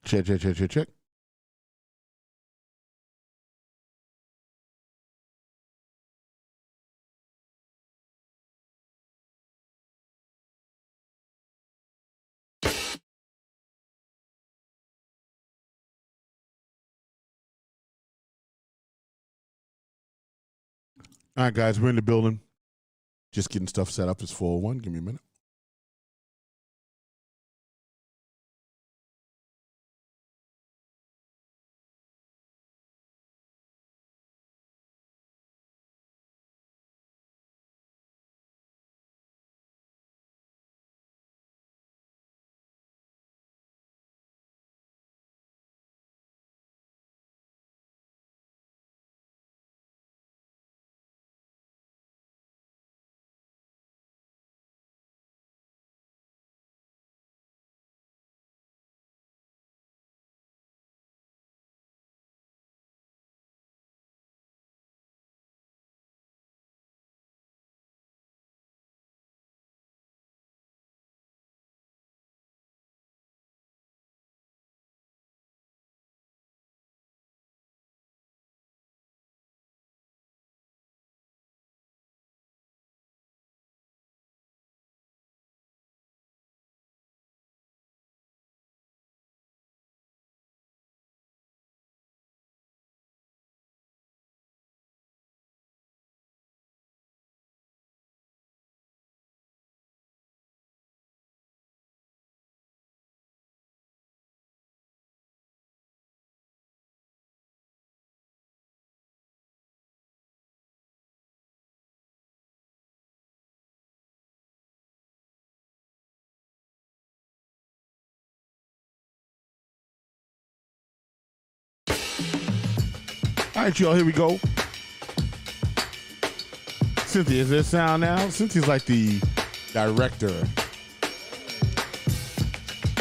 Check, check, check, check, check. All right, guys, we're in the building. Just getting stuff set up. It's 401. Give me a minute. All right, y'all, here we go. Cynthia, is there sound now? Cynthia's like the director.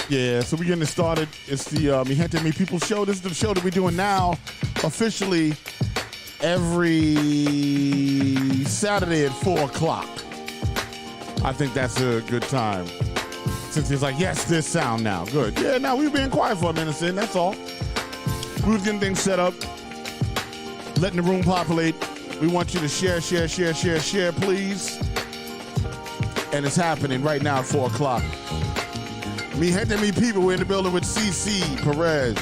Yeah, so we're getting it started. It's the Mi Gente My People show. This is the show that we're doing now, officially every Saturday at 4 o'clock. I think that's a good time. Cynthia's like, yes, there's sound now. Good. Yeah, now we've been quiet for a minute, Sin, that's all. We was getting things set up, letting the room populate. We want you to share, please. And it's happening right now at 4 o'clock. Mi Gente My People, we're in the building with CC Perez.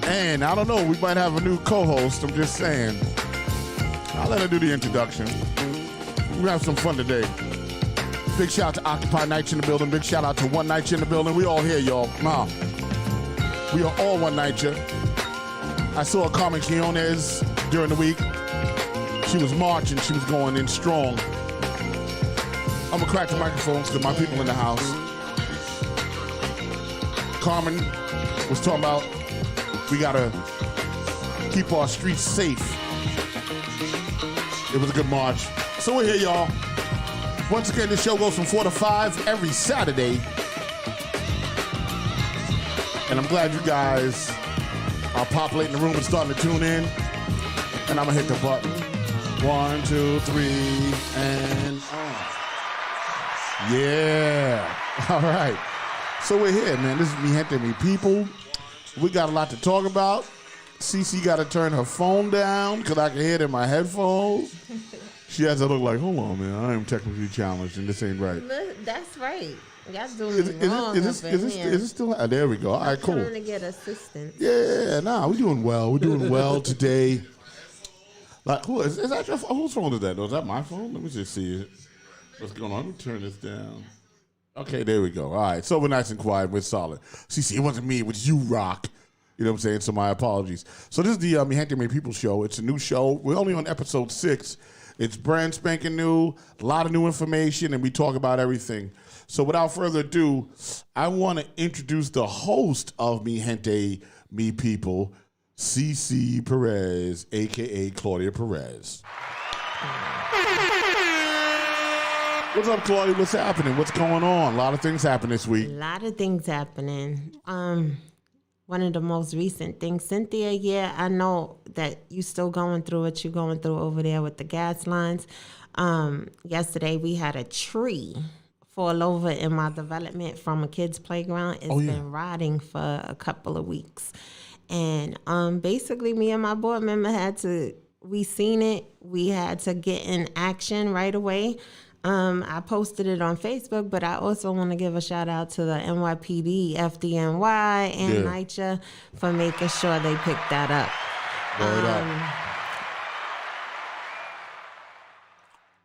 And I don't know, we might have a new co-host, I'm just saying. I'll let her do the introduction. We're gonna have some fun today. Big shout out to Occupy Nights in the building. Big shout out to One Night in the building. We all here, y'all. Nah. We are all One Night. I saw Carmen Quinones during the week. She was marching. She was going in strong. I'm going to crack the microphones because my people in the house. Carmen was talking about we got to keep our streets safe. It was a good march. So we're here, y'all. Once again, this show goes from 4 to 5 every Saturday. And I'm glad you guys are populating the room and starting to tune in. And I'm going to hit the button. 1, 2, 3, and on. Yeah. All right. So we're here, man. This is Mi Gente My People. We got a lot to talk about. Cece got to turn her phone down because I can hear it in my headphones. She has to look like, hold on, man, I am technically challenged and this ain't right. That's right. Y'all doing wrong. Is this still? There we go. All right, cool. I'm trying to get assistance. Yeah, we're doing well. We're doing well today. Like, is that your phone? Whose phone is that? Is that my phone? Let me just see what's going on. Let me turn this down. Okay, there we go. All right, so we're nice and quiet. We're solid. See, it wasn't me. It was you, Rock. You know what I'm saying? So my apologies. So this is the Mi Gente My People show. It's a new show. We're only on episode 6. It's brand spanking new, a lot of new information, and we talk about everything. So without further ado, I want to introduce the host of Mi Gente My People, CC Perez, a.k.a. Claudia Perez. What's up, Claudia? What's happening? What's going on? A lot of things happening this week. A lot of things happening. One of the most recent things, Cynthia, yeah, I know that you still going through what you're going through over there with the gas lines. Yesterday we had a tree fall over in my development from a kid's playground. It's been rotting for a couple of weeks. And basically me and my board member we seen it. We had to get in action right away. I posted it on Facebook, but I also want to give a shout out to the NYPD, FDNY, and NYCHA for making sure they picked that up.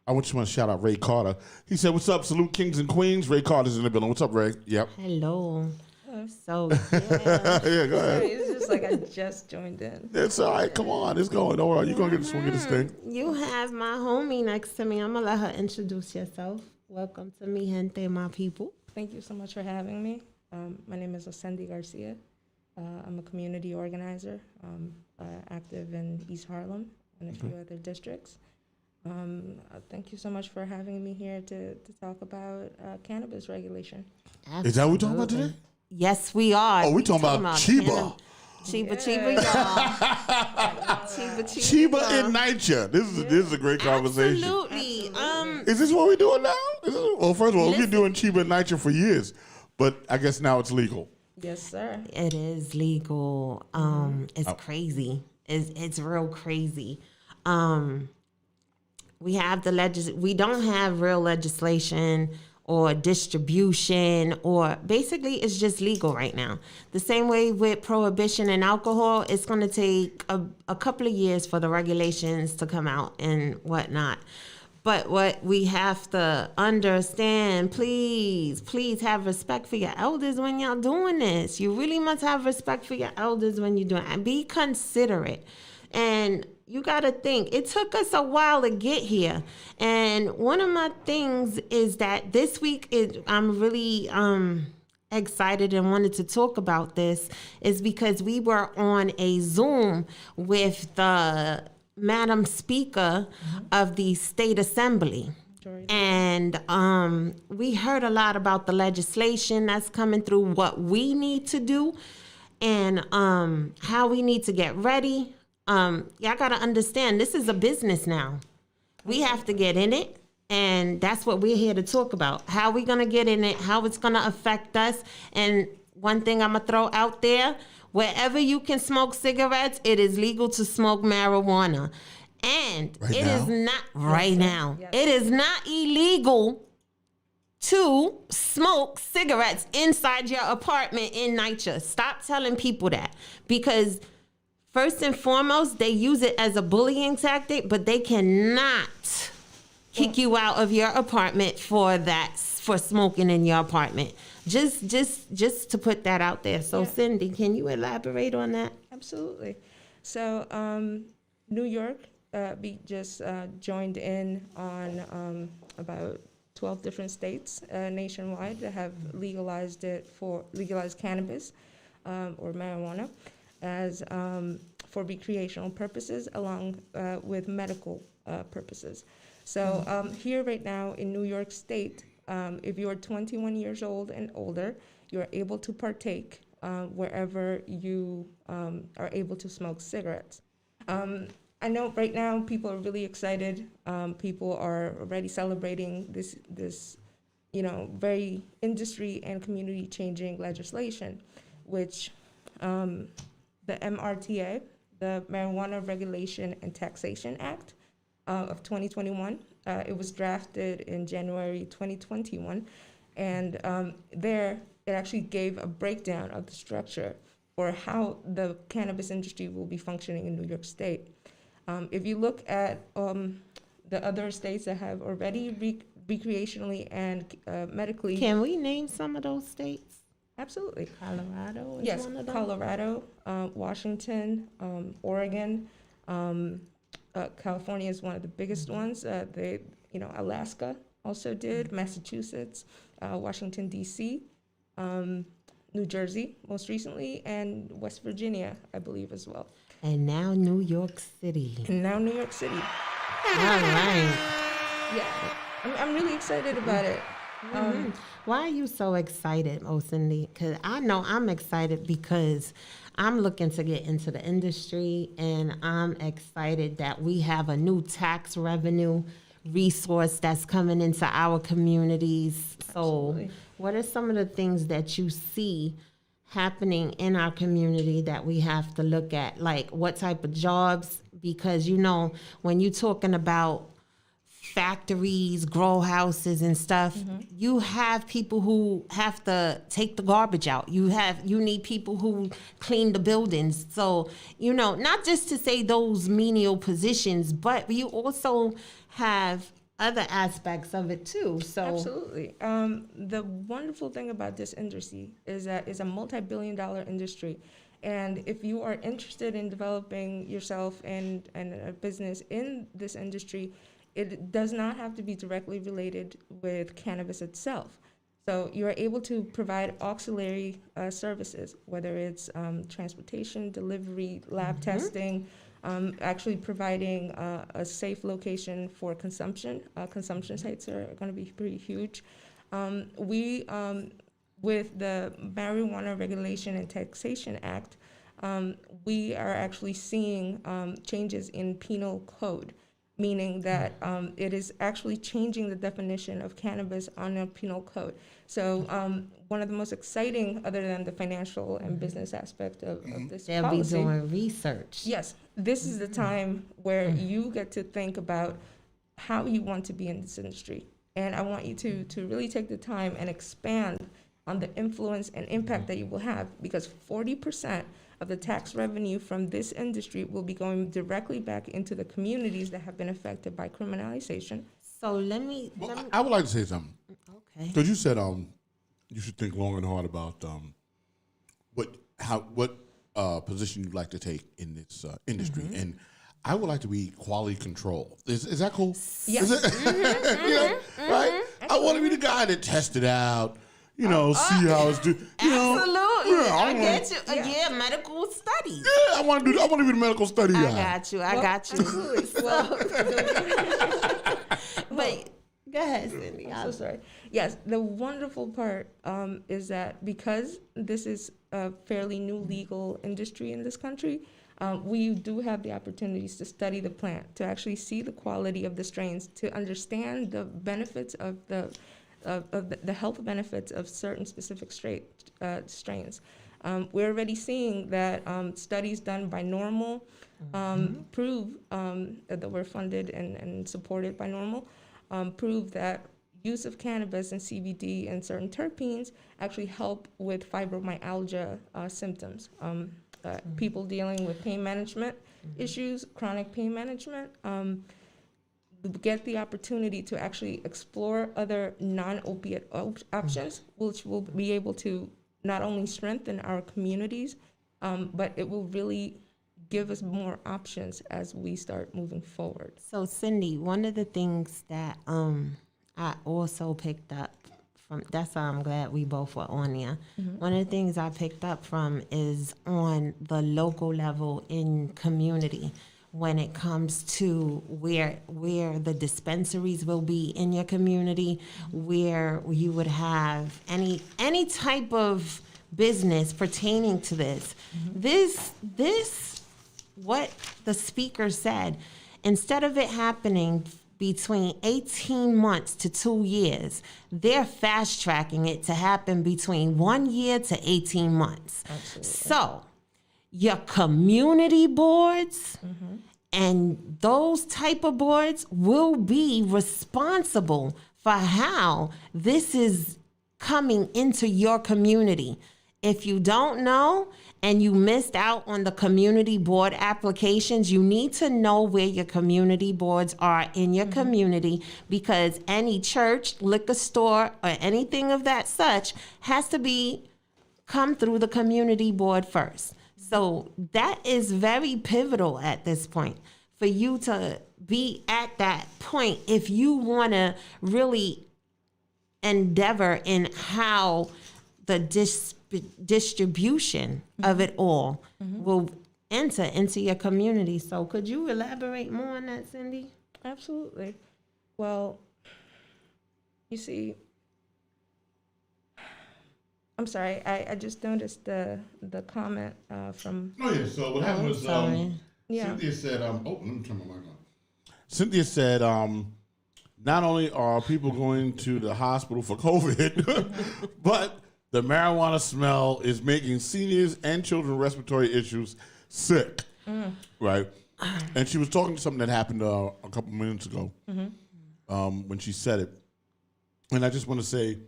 I just want to shout out Ray Carter. He said, "What's up, salute kings and queens." Ray Carter's in the building. What's up, Ray? Yep. Hello. So, yeah, go ahead. It's just like I just joined in. It's all right. Come on. It's going. Don't worry. You're going to get the swing of this thing. You have my homie next to me. I'm going to let her introduce herself. Welcome to me, Gente My People. Thank you so much for having me. My name is Cindy Garcia. I'm a community organizer, active in East Harlem and a few other districts. Thank you so much for having me here to talk about cannabis regulation. Absolutely. Is that what we're talking about today? Yes, we are. Oh, we're talking about Chiba. Chiba, y'all. Chiba and NYCHA. This is a great conversation. Absolutely. Is this what we're doing now? Well, first of all, we've been doing Chiba and NYCHA for years, but I guess now it's legal. Yes, sir. It is legal. It's crazy. It's real crazy. We have we don't have real legislation or distribution, or basically it's just legal right now. The same way with prohibition and alcohol, it's going to take a couple of years for the regulations to come out and whatnot. But what we have to understand, please have respect for your elders when y'all doing this. You really must have respect for your elders when you're doing it. Be considerate. And you got to think, it took us a while to get here. And one of my things is that this week, I'm really excited and wanted to talk about this, is because we were on a Zoom with the Madam Speaker of the State Assembly. And we heard a lot about the legislation that's coming through, what we need to do, and how we need to get ready. Y'all got to understand, this is a business now. We have to get in it, and that's what we're here to talk about. How we going to get in it, how it's going to affect us. And one thing I'm going to throw out there, wherever you can smoke cigarettes, it is legal to smoke marijuana. And right it now? is not right now. Yes. It is not illegal to smoke cigarettes inside your apartment in NYCHA. Stop telling people that, because first and foremost, they use it as a bullying tactic, but they cannot kick you out of your apartment for smoking in your apartment. Just to put that out there. So, Cindy, can you elaborate on that? Absolutely. So, New York just joined in on about 12 different states nationwide that have legalized cannabis or marijuana as for recreational purposes, along with medical purposes. So here right now in New York State, if you're 21 years old and older, you're able to partake wherever you are able to smoke cigarettes. I know right now people are really excited. People are already celebrating this very industry and community changing legislation, which the MRTA, the Marijuana Regulation and Taxation Act of 2021. It was drafted in January 2021, and there it actually gave a breakdown of the structure for how the cannabis industry will be functioning in New York State. If you look at the other states that have already recreationally and medically. Can we name some of those states? Absolutely. Colorado is yes, one of them? Colorado, Washington, Oregon, California is one of the biggest ones. Alaska also did, Massachusetts, Washington, D.C., New Jersey most recently, and West Virginia, I believe, as well. And now New York City. All right. Yeah, I'm really excited about it. Why are you so excited, Cindy? Because I know I'm excited because I'm looking to get into the industry, and I'm excited that we have a new tax revenue resource that's coming into our communities. So Absolutely. what are some of the things that you see happening in our community that we have to look at? Like what type of jobs? Because, you know, when you're talking about factories, grow houses and stuff, you have people who have to take the garbage out. You need people who clean the buildings. So, you know, not just to say those menial positions, but you also have other aspects of it too. So Absolutely. The wonderful thing about this industry is that it's a multi-billion-dollar industry. And if you are interested in developing yourself and a business in this industry, it does not have to be directly related with cannabis itself. So you're able to provide auxiliary services, whether it's transportation, delivery, lab testing, actually providing a safe location for consumption. Consumption sites are going to be pretty huge. With the Marijuana Regulation and Taxation Act, we are actually seeing changes in penal code, meaning that it is actually changing the definition of cannabis on a penal code. So one of the most exciting, other than the financial and business aspect of this they'll policy, be doing research. yes, this is the time where you get to think about how you want to be in this industry. And I want you to really take the time and expand on the influence and impact that you will have, because 40% of the tax revenue from this industry will be going directly back into the communities that have been affected by criminalization. So let me I would like to say something. okay. Because you said you should think long and hard about what position you'd like to take in this industry, and I would like to be quality control. Is that cool? Yes. Is it? You know, right? I want to be the guy that tests it out. You know, see how it's doing. Absolutely. I get you. Yeah. Yeah, medical studies. Yeah, I want to be the medical study guy. I got you. Absolutely. Well, But go ahead, Cindy. I'm so sorry. Yes, the wonderful part is that because this is a fairly new legal industry in this country, we do have the opportunities to study the plant, to actually see the quality of the strains, to understand the benefits of the health benefits of certain specific strains. We're already seeing that studies done by Normal prove that we're funded and supported by Normal, prove that use of cannabis and CBD and certain terpenes actually help with fibromyalgia symptoms. People dealing with pain management issues, chronic pain management, get the opportunity to actually explore other non-opiate options, which will be able to not only strengthen our communities, but it will really give us more options as we start moving forward. So Cindy, one of the things that I also picked up from, that's why I'm glad we both were on there. One of the things I picked up from is on the local level in community, when it comes to where the dispensaries will be in your community, where you would have any type of business pertaining to this. This what the speaker said, instead of it happening between 18 months to 2 years, they're fast tracking it to happen between 1 year to 18 months. Absolutely. So your community boards and those type of boards will be responsible for how this is coming into your community. If you don't know and you missed out on the community board applications, you need to know where your community boards are in your community, because any church, liquor store, or anything of that such has to come through the community board first. So that is very pivotal at this point for you to be at that point if you want to really endeavor in how the distribution of it all will enter into your community. So could you elaborate more on that, Cindy? Absolutely. Well, you see, I'm sorry, I just noticed the comment from... Oh, yeah. So what happened was sorry. Yeah. Cynthia said, let me turn my mic on. Cynthia said not only are people going to the hospital for COVID, but the marijuana smell is making seniors and children with respiratory issues sick, right? And she was talking to something that happened a couple minutes ago when she said it. And I just want to say,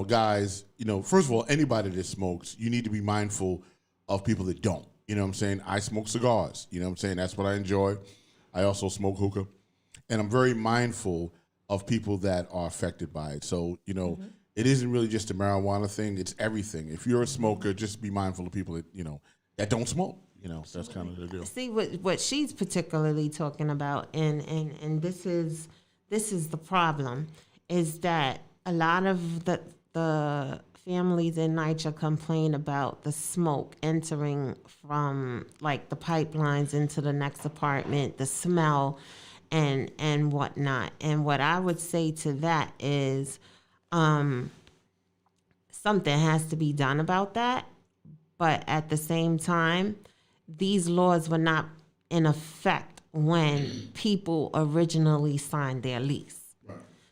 guys, first of all, anybody that smokes, you need to be mindful of people that don't. You know what I'm saying? I smoke cigars. You know what I'm saying? That's what I enjoy. I also smoke hookah. And I'm very mindful of people that are affected by it. So, it isn't really just a marijuana thing. It's everything. If you're a smoker, just be mindful of people that, that don't smoke. That's kind of the deal. See what she's particularly talking about, and this is the problem, is that a lot of the families in NYCHA complain about the smoke entering from like the pipelines into the next apartment, the smell, and whatnot. And what I would say to that is, something has to be done about that. But at the same time, these laws were not in effect when people originally signed their lease.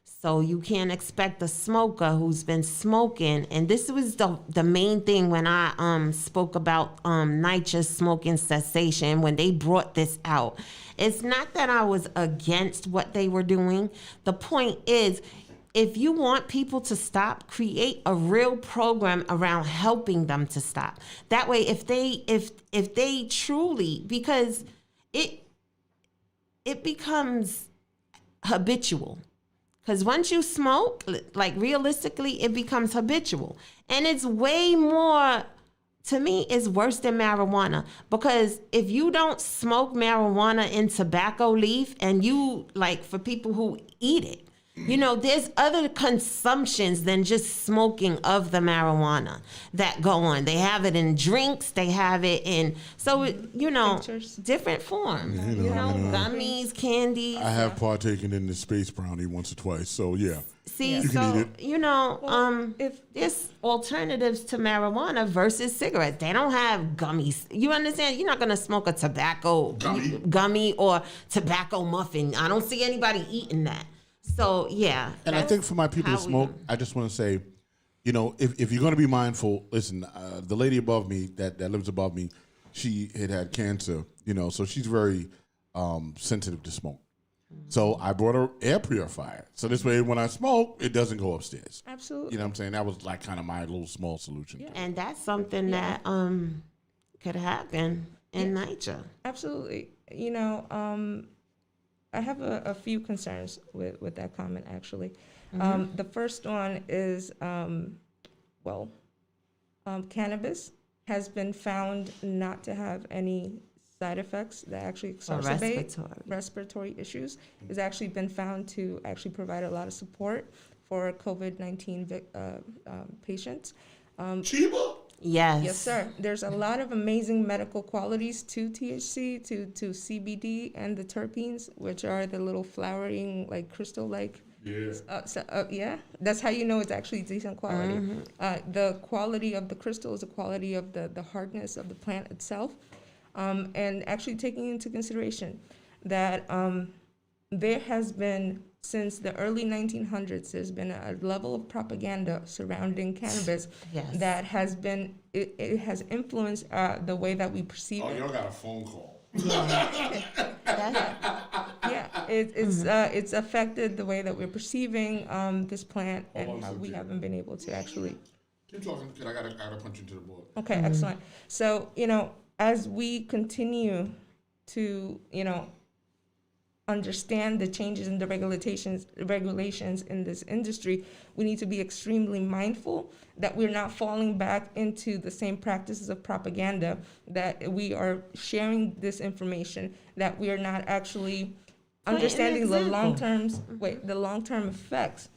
So you can't expect a smoker who's been smoking, and this was the main thing when I spoke about NYCHA smoking cessation, when they brought this out. It's not that I was against what they were doing. The point is, if you want people to stop, create a real program around helping them to stop. That way, if they truly, because it becomes habitual. Because once you smoke, like realistically, it becomes habitual. And it's way more, to me, it's worse than marijuana. Because if you don't smoke marijuana in tobacco leaf, and you, like for people who eat it, there's other consumptions than just smoking of the marijuana that go on. They have it in drinks. They have it in, Pictures. different forms. Gummies, candies. I have partaken in the space brownie once or twice, so yeah. See, You can eat it. if there's alternatives to marijuana versus cigarettes, they don't have gummies. You understand? You're not gonna smoke a tobacco gummy or tobacco muffin. I don't see anybody eating that. So yeah. And I think for my people to smoke, I just want to say, if you're going to be mindful, listen, the lady above me that lives above me, she had cancer, so she's very sensitive to smoke. So I brought her air purifier. So this way, when I smoke, it doesn't go upstairs. Absolutely. You know what I'm saying? That was like kind of my little small solution. Yeah. And that's something that could happen in NYCHA. Absolutely. I have a few concerns with that comment, actually. The first one is, cannabis has been found not to have any side effects that actually exacerbate respiratory issues. It's actually been found to actually provide a lot of support for COVID-19 patients. Chiba? Yes. Yes, sir. There's a lot of amazing medical qualities to THC, to CBD, and the terpenes, which are the little flowering, like crystal-like. Yeah. That's how you know it's actually decent quality. The quality of the crystal is the quality of the hardness of the plant itself, and actually taking into consideration that there has been, since the early 1900s, there's been a level of propaganda surrounding cannabis that has been, it has influenced the way that we perceive it. Oh, y'all got a phone call. It's affected the way that we're perceiving this plant, and we haven't been able to actually. Keep talking, because I gotta punch into the board. Okay, excellent. So, as we continue to, understand the changes in the regulations in this industry, we need to be extremely mindful that we're not falling back into the same practices of propaganda, that we are sharing this information, that we are not actually understanding the long-term effects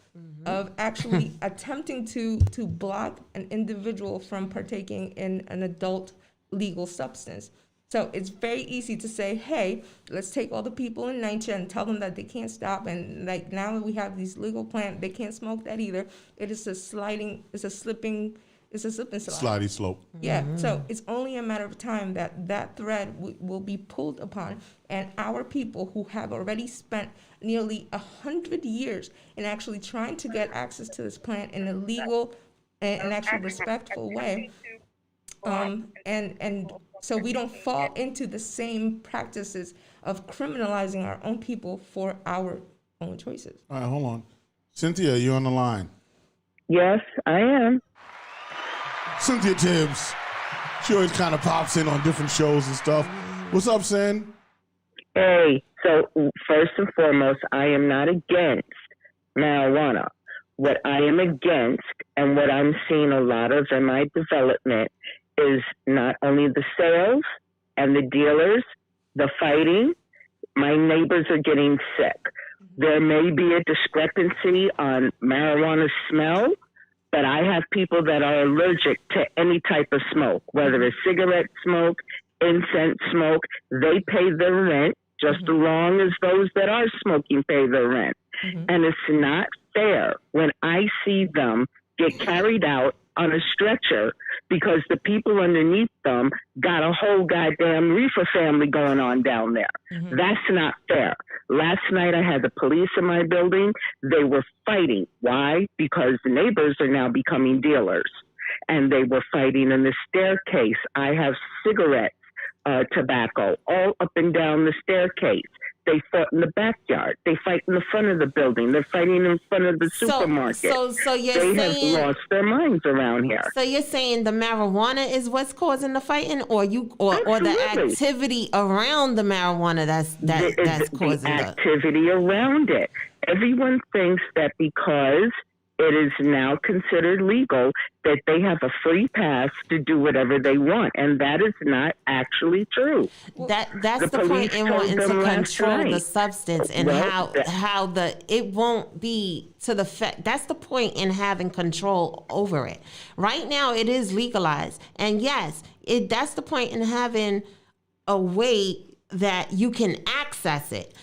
of actually attempting to block an individual from partaking in an adult legal substance. So it's very easy to say, hey, let's take all the people in NYCHA and tell them that they can't stop. And like now that we have these legal plants, they can't smoke that either. It's a slipping It's a slip and slide. Slidey slope. Yeah, so it's only a matter of time that that thread will be pulled upon, and our people who have already spent nearly 100 years in actually trying to get access to this plant in a legal and actually respectful way, and so we don't fall into the same practices of criminalizing our own people for our own choices. All right, hold on. Cynthia, you on the line. Yes, I am. Cynthia Tibbs. She always kind of pops in on different shows and stuff. What's up, Sin? Hey, so first and foremost, I am not against marijuana. What I am against and what I'm seeing a lot of in my development is not only the sales and the dealers, the fighting. My neighbors are getting sick. There may be a discrepancy on marijuana smell, but I have people that are allergic to any type of smoke, whether it's cigarette smoke, incense smoke. They pay their rent just as long as those that are smoking pay their rent. And it's not fair when I see them get carried out on a stretcher because the people underneath them got a whole goddamn reefer family going on down there. That's not fair. Last night I had the police in my building. They were fighting. Why? Because the neighbors are now becoming dealers. And they were fighting in the staircase. I have cigarette tobacco all up and down the staircase. They fought in the backyard. They fight in the front of the building. They're fighting in front of the supermarket. So you're they saying have lost their minds around here. So you're saying the marijuana is what's causing the fighting, or the activity around the marijuana that's causing the activity around it. Everyone thinks that because it is now considered legal that they have a free pass to do whatever they want, and that is not actually true. That's the point in wanting to control the substance and how it won't be to the fact. That's the point in having control over it. Right now, it is legalized, and yes, that's the point in having a way that you can access it.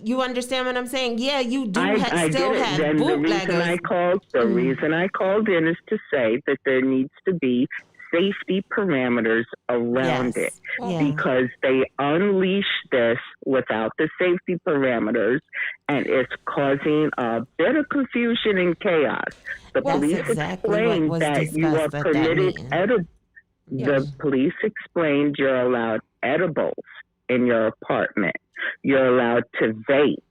You understand what I'm saying? Yeah, you do still have bootleggers. The reason I called in is to say that there needs to be safety parameters around it because they unleash this without the safety parameters, and it's causing a bit of confusion and chaos. The police explained that you are permitted edibles. The police explained you're allowed edibles in your apartment. You're allowed to vape,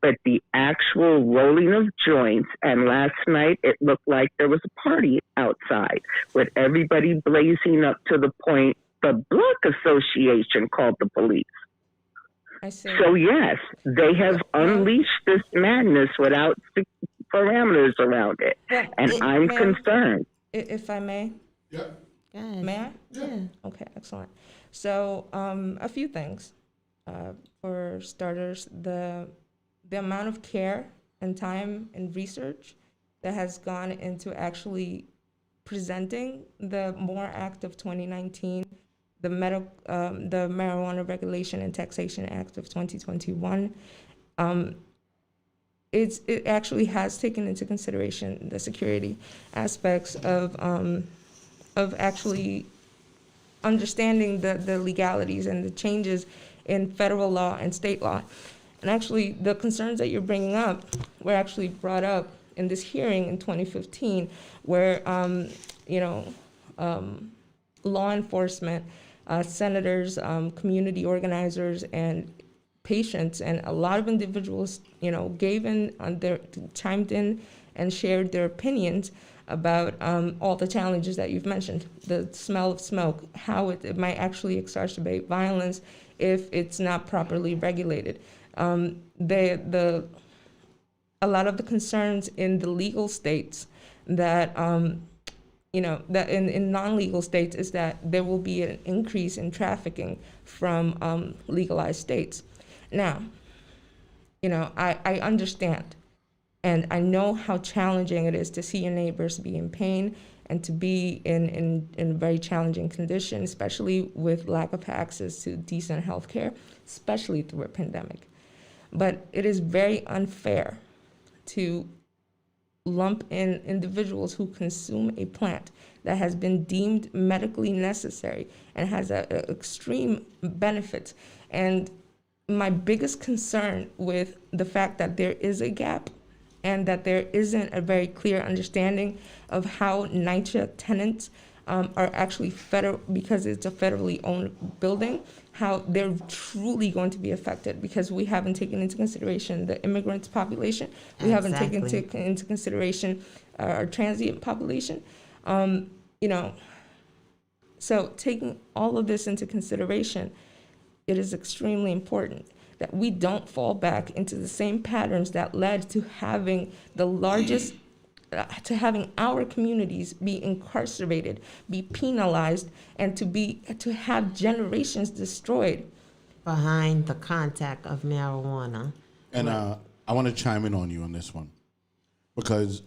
but the actual rolling of joints, and last night it looked like there was a party outside with everybody blazing up to the point the Block Association called the police. I see. So yes, they have unleashed this madness without parameters around it, I'm concerned. If I may? Yeah. May I? Yeah. Okay, excellent. So a few things. For starters, the amount of care and time and research that has gone into actually presenting the MORE Act of 2019, the Marijuana Regulation and Taxation Act of 2021, it actually has taken into consideration the security aspects of actually understanding the legalities and the changes in federal law and state law. And actually, the concerns that you're bringing up were actually brought up in this hearing in 2015, where, law enforcement, senators, community organizers, and patients, and a lot of individuals, chimed in and shared their opinions about all the challenges that you've mentioned, the smell of smoke, how it might actually exacerbate violence if it's not properly regulated. A lot of the concerns in the legal states that, that in non-legal states is that there will be an increase in trafficking from legalized states. Now, I understand. And I know how challenging it is to see your neighbors be in pain and to be in a very challenging condition, especially with lack of access to decent health care, especially through a pandemic. But it is very unfair to lump in individuals who consume a plant that has been deemed medically necessary and has a extreme benefits. And my biggest concern with the fact that there is a gap and that there isn't a very clear understanding of how NYCHA tenants are actually federal, because it's a federally owned building, how they're truly going to be affected, because we haven't taken into consideration the immigrant population. We haven't taken into consideration our transient population. So taking all of this into consideration, it is extremely important that we don't fall back into the same patterns that led to having the largest, to having our communities be incarcerated, be penalized, and to have generations destroyed behind the contact of marijuana. And I want to chime in on you on this one, because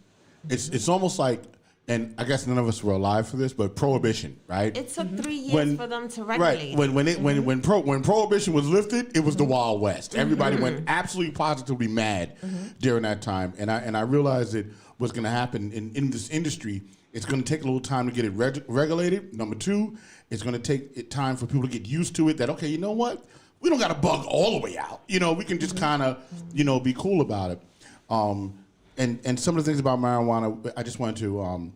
it's almost like, and I guess none of us were alive for this, but prohibition, right? It took 3 years for them to regulate. Right. When prohibition was lifted, it was the Wild West. Everybody went absolutely positively mad during that time. And I realized that what's going to happen in this industry, it's going to take a little time to get it regulated. Number two, it's going to take time for people to get used to it, that, okay, you know what? We don't got to bug all the way out. We can just kind of, be cool about it. And some of the things about marijuana, I just wanted to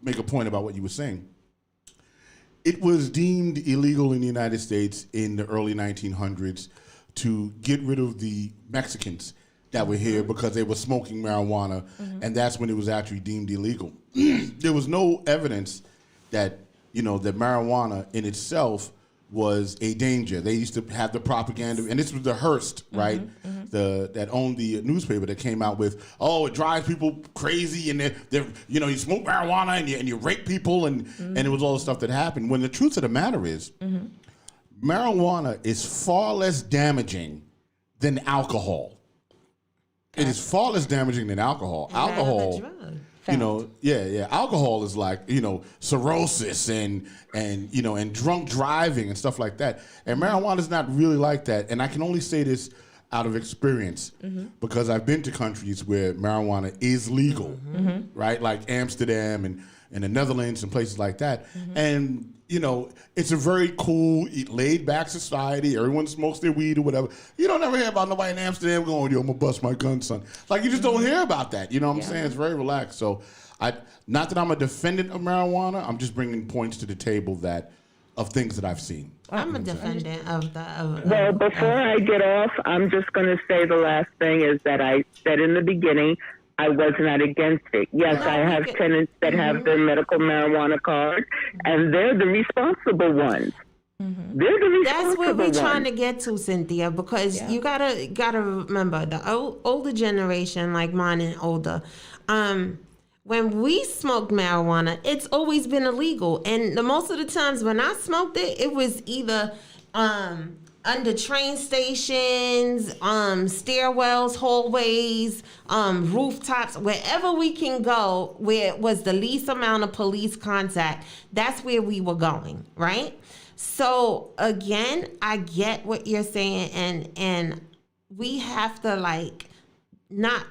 make a point about what you were saying. It was deemed illegal in the United States in the early 1900s to get rid of the Mexicans that were here because they were smoking marijuana, and that's when it was actually deemed illegal. There was no evidence that, that marijuana in itself was a danger. They used to have the propaganda, and this was the Hearst, right? That owned the newspaper that came out with, oh, it drives people crazy, and they're you smoke marijuana and you rape people, and it was all the stuff that happened. When the truth of the matter is, marijuana is far less damaging than alcohol. It is far less damaging than alcohol. Alcohol, alcohol is like, cirrhosis and drunk driving and stuff like that. And marijuana is not really like that. And I can only say this out of experience because I've been to countries where marijuana is legal, right? Like Amsterdam and the Netherlands and places like that. And, it's a very cool, laid-back society. Everyone smokes their weed or whatever. You don't ever hear about nobody in Amsterdam going, yo, I'm going to bust my gun, son. Like, you just don't hear about that. You know what I'm saying? It's very relaxed. So, not that I'm a defendant of marijuana. I'm just bringing points to the table of things that I've seen. I'm a defendant of the... Well, before I get off, I'm just going to say the last thing is that I said in the beginning, I was not against it. Yes, I have tenants that have their medical marijuana card, and they're the responsible ones. They're the responsible That's what we're ones. trying to get to, Cynthia, because you gotta remember the older generation, like mine and older. When we smoked marijuana, it's always been illegal, and most of the times when I smoked it, it was either under train stations, stairwells, hallways, rooftops, wherever we can go, where it was the least amount of police contact, that's where we were going, right? So again, I get what you're saying, and we have to not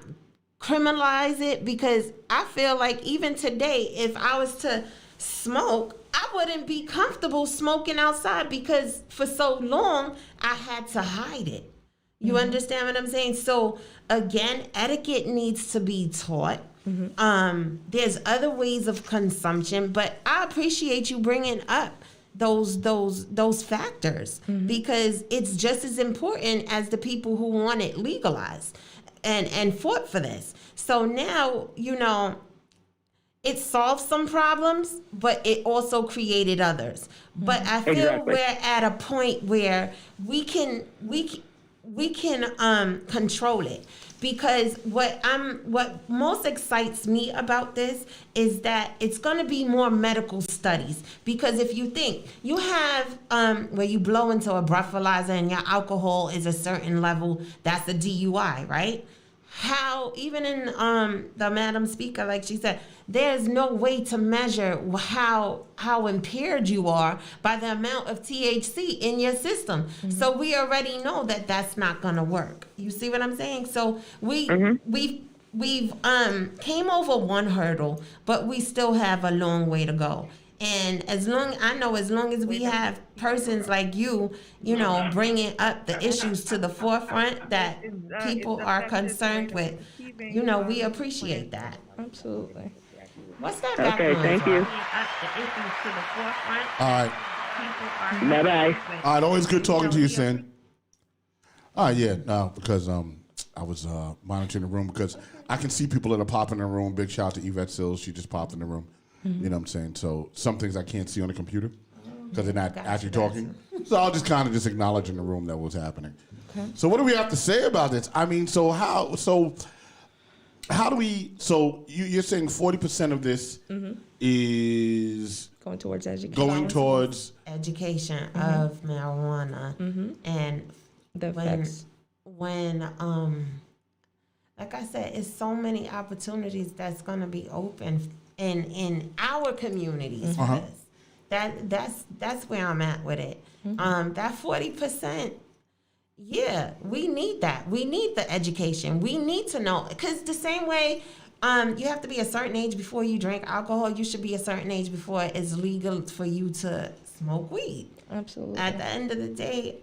criminalize it, because I feel like even today, if I was to smoke, I wouldn't be comfortable smoking outside, because for so long I had to hide it. You understand what I'm saying? So again, etiquette needs to be taught. There's other ways of consumption, but I appreciate you bringing up those factors, because it's just as important as the people who want it legalized and fought for this. So now, it solved some problems, but it also created others. But I feel we're at a point where we can control it, because what most excites me about this is that it's going to be more medical studies. Because if you think you have where you blow into a breathalyzer and your alcohol is a certain level, that's a DUI, right? How even in the Madam Speaker, like she said, there's no way to measure how impaired you are by the amount of THC in your system. So we already know that that's not going to work. You see what I'm saying? So we we've came over one hurdle, but we still have a long way to go. And as long as we have persons like you know, bringing up the issues to the forefront that people are concerned with, you know, we appreciate that. Absolutely. What's that Okay, background? thank you. Up the issues to the forefront. All right. People are Bye-bye. All right, always good talking to you, Sin. All right, yeah, no, because I was monitoring the room because I can see people that are popping in the room. Big shout out to Yvette Sills. She just popped in the room. You know what I'm saying? So some things I can't see on the computer because they're not actually talking. So I'll just kind of just acknowledge in the room that was happening. Okay. So what do we have to say about this? I mean, how do we, so you're saying 40% of this is Going towards education. going towards, education of marijuana and The effects. when like I said, it's so many opportunities that's gonna be open in our communities for this. That's where I'm at with it. That 40%, yeah, we need that. We need the education. We need to know, because the same way you have to be a certain age before you drink alcohol, you should be a certain age before it's legal for you to smoke weed. Absolutely. At the end of the day,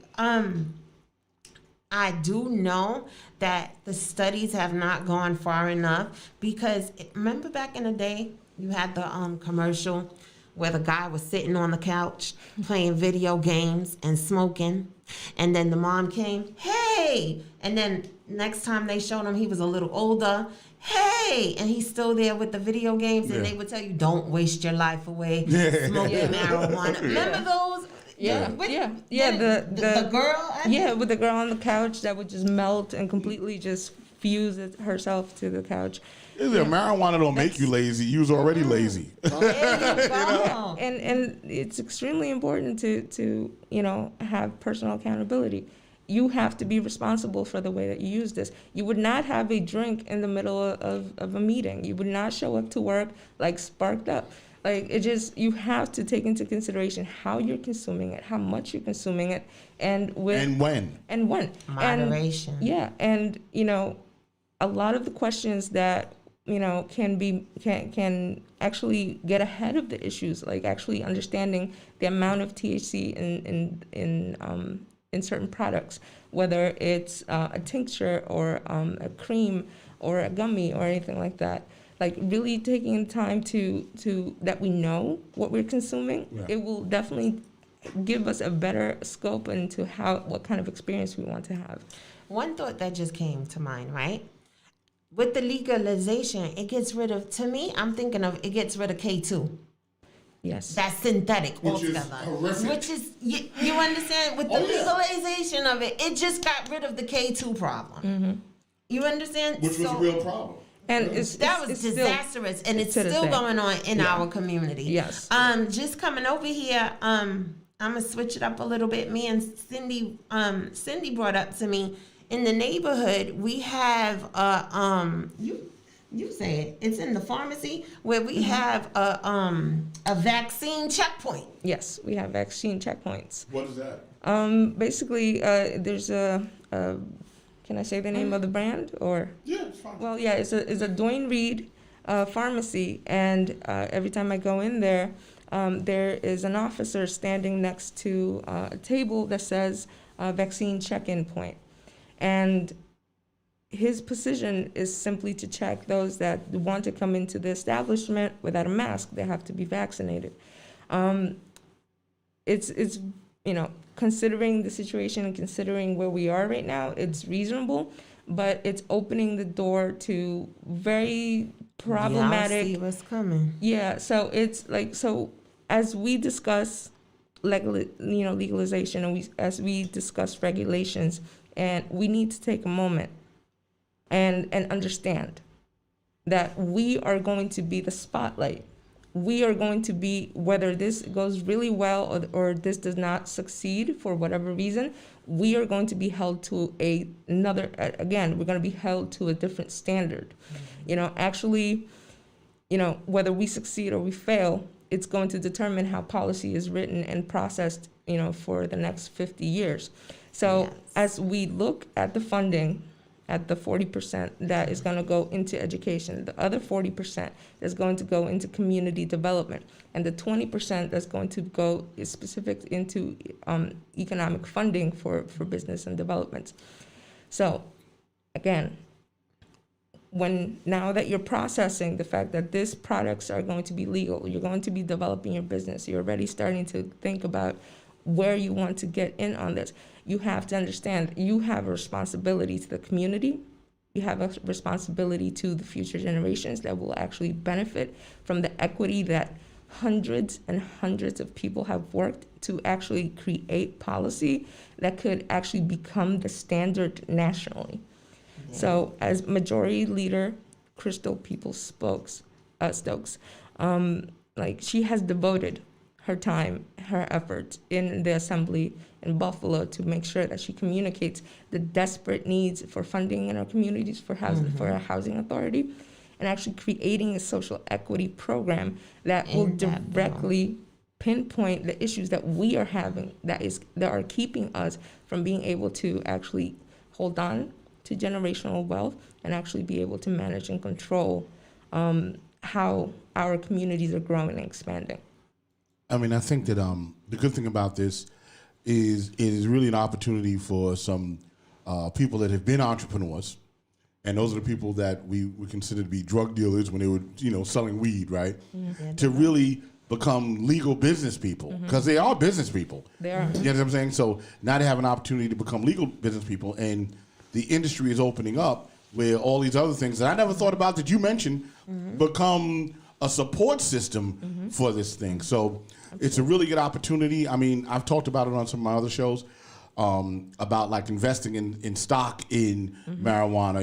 I do know that the studies have not gone far enough, because remember back in the day, you had the commercial where the guy was sitting on the couch playing video games and smoking, and then the mom came, hey, and then next time they showed him he was a little older, hey, and he's still there with the video games, and they would tell you, don't waste your life away smoking marijuana. Remember those? Yeah, With- yeah. The girl. Yeah, with the girl on the couch that would just melt and completely just fuse herself to the couch. marijuana don't make you lazy. You was already lazy. There you go. And it's extremely important to have personal accountability. You have to be responsible for the way that you use this. You would not have a drink in the middle of a meeting. You would not show up to work like sparked up. Like, you have to take into consideration how you're consuming it, how much you're consuming it, and when. Moderation. And a lot of the questions that can actually get ahead of the issues, like actually understanding the amount of THC in certain products, whether it's a tincture or a cream or a gummy or anything like that. Like, really taking time to that we know what we're consuming, it will definitely give us a better scope into what kind of experience we want to have. One thought that just came to mind, right? With the legalization, it gets rid of, to me, I'm thinking of, it gets rid of K2. Yes. That's synthetic Which is altogether. horrific. Which is, you understand? With the legalization of it, it just got rid of the K2 problem. You understand? Which was a real problem. And That was disastrous, and it's still going on in our community. Yes. Just coming over here, I'm gonna switch it up a little bit. Me and Cindy brought up to me, in the neighborhood we have you say it. It's in the pharmacy where we have a vaccine checkpoint. Yes, we have vaccine checkpoints. What is that? Basically, there's can I say the name of the brand or? Yeah, it's fine. Well, yeah, it's a Dwayne Reed pharmacy, and every time I go in there, there is an officer standing next to a table that says vaccine check-in point, and his position is simply to check those that want to come into the establishment without a mask. They have to be vaccinated. It's considering the situation and considering where we are right now, it's reasonable, but it's opening the door to very problematic. Y'all see what's coming. Yeah, so it's like, so as we discuss legalization, and as we discuss regulations, and we need to take a moment and understand that we are going to be the spotlight. We are going to be, whether this goes really well or this does not succeed for whatever reason, we are going to be held to again, we're going to be held to a different standard. Actually, whether we succeed or we fail, it's going to determine how policy is written and processed, for the next 50 years. So Yes. as we look at the funding, at the 40% that is going to go into education. The other 40% is going to go into community development. And the 20% that's going to go is specific into economic funding for business and development. So again, now that you're processing the fact that these products are going to be legal, you're going to be developing your business, you're already starting to think about where you want to get in on this. You have to understand you have a responsibility to the community. You have a responsibility to the future generations that will actually benefit from the equity that hundreds and hundreds of people have worked to actually create policy that could actually become the standard nationally. Yeah. So as Majority Leader Crystal Stokes, she has devoted her time, her efforts in the assembly in Buffalo to make sure that she communicates the desperate needs for funding in our communities for housing, for our housing authority, and actually creating a social equity program that will directly pinpoint the issues that we are having that are keeping us from being able to actually hold on to generational wealth and actually be able to manage and control how our communities are growing and expanding. I mean, I think that the good thing about this is it is really an opportunity for some people that have been entrepreneurs, and those are the people that we would consider to be drug dealers when they were, selling weed, right? Mm-hmm. To really become legal business people, because they are business people. They are. You know what I'm saying? So now they have an opportunity to become legal business people, and the industry is opening up where all these other things that I never thought about that you mentioned become a support system for this thing. So it's a really good opportunity. I mean, I've talked about it on some of my other shows about like investing in stock in marijuana,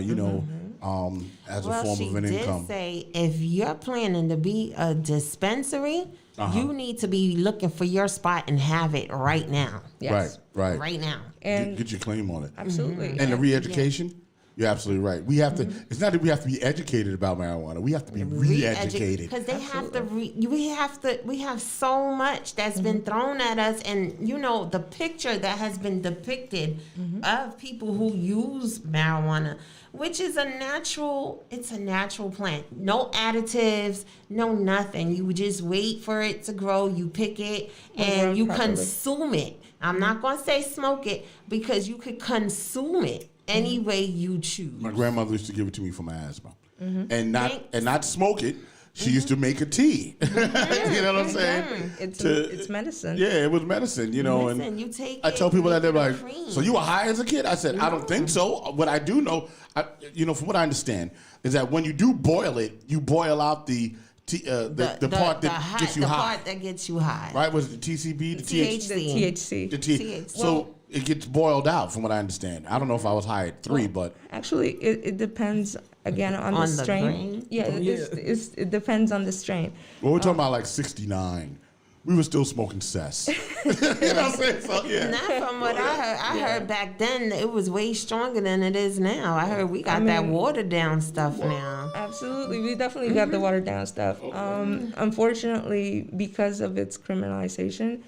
as a form of an income. She did say if you're planning to be a dispensary, you need to be looking for your spot and have it right now. Yes. Right. Right now. And get your claim on it. Absolutely. And the re-education. You're absolutely right. We have to. It's not that we have to be educated about marijuana. We have to be re-educated because they have to. We have so much that's been thrown at us, and the picture that has been depicted of people who use marijuana, which is a natural. It's a natural plant. No additives. No nothing. You just wait for it to grow. You pick it and you consume it. I'm not gonna say smoke it because you could consume it any way you choose. My grandmother used to give it to me for my asthma, and not smoke it. She used to make a tea. You know what I'm saying? It's medicine. Yeah, it was medicine. Listen, and you take I tell people that they're like, cream. "So you were high as a kid?" I said, "I don't think so." What I do know, from what I understand, is that when you do boil it, you boil out the part that gets you high. The part that gets you high. Right? Was it the TCB? The THC. The THC. So it gets boiled out, from what I understand. I don't know if I was high at 3, but actually, it depends again on the strain. It depends on the strain. Well, we're talking about like 69. We were still smoking cess. You know what I'm saying? So, yeah. Not from what I heard. I heard back then it was way stronger than it is now. I heard we got that watered down stuff now. Absolutely. We definitely got the watered down stuff. Unfortunately, because of its criminalization,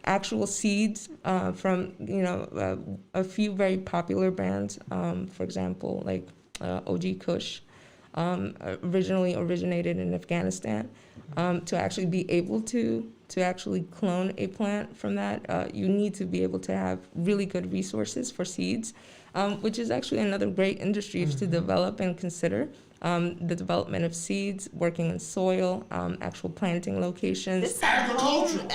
actual seeds from a few very popular brands, for example, like OG Kush, originally originated in Afghanistan. To actually be able to actually clone a plant from that, you need to be able to have really good resources for seeds, which is actually another great industry to develop and consider. The development of seeds, working in soil, actual planting locations. This agriculture.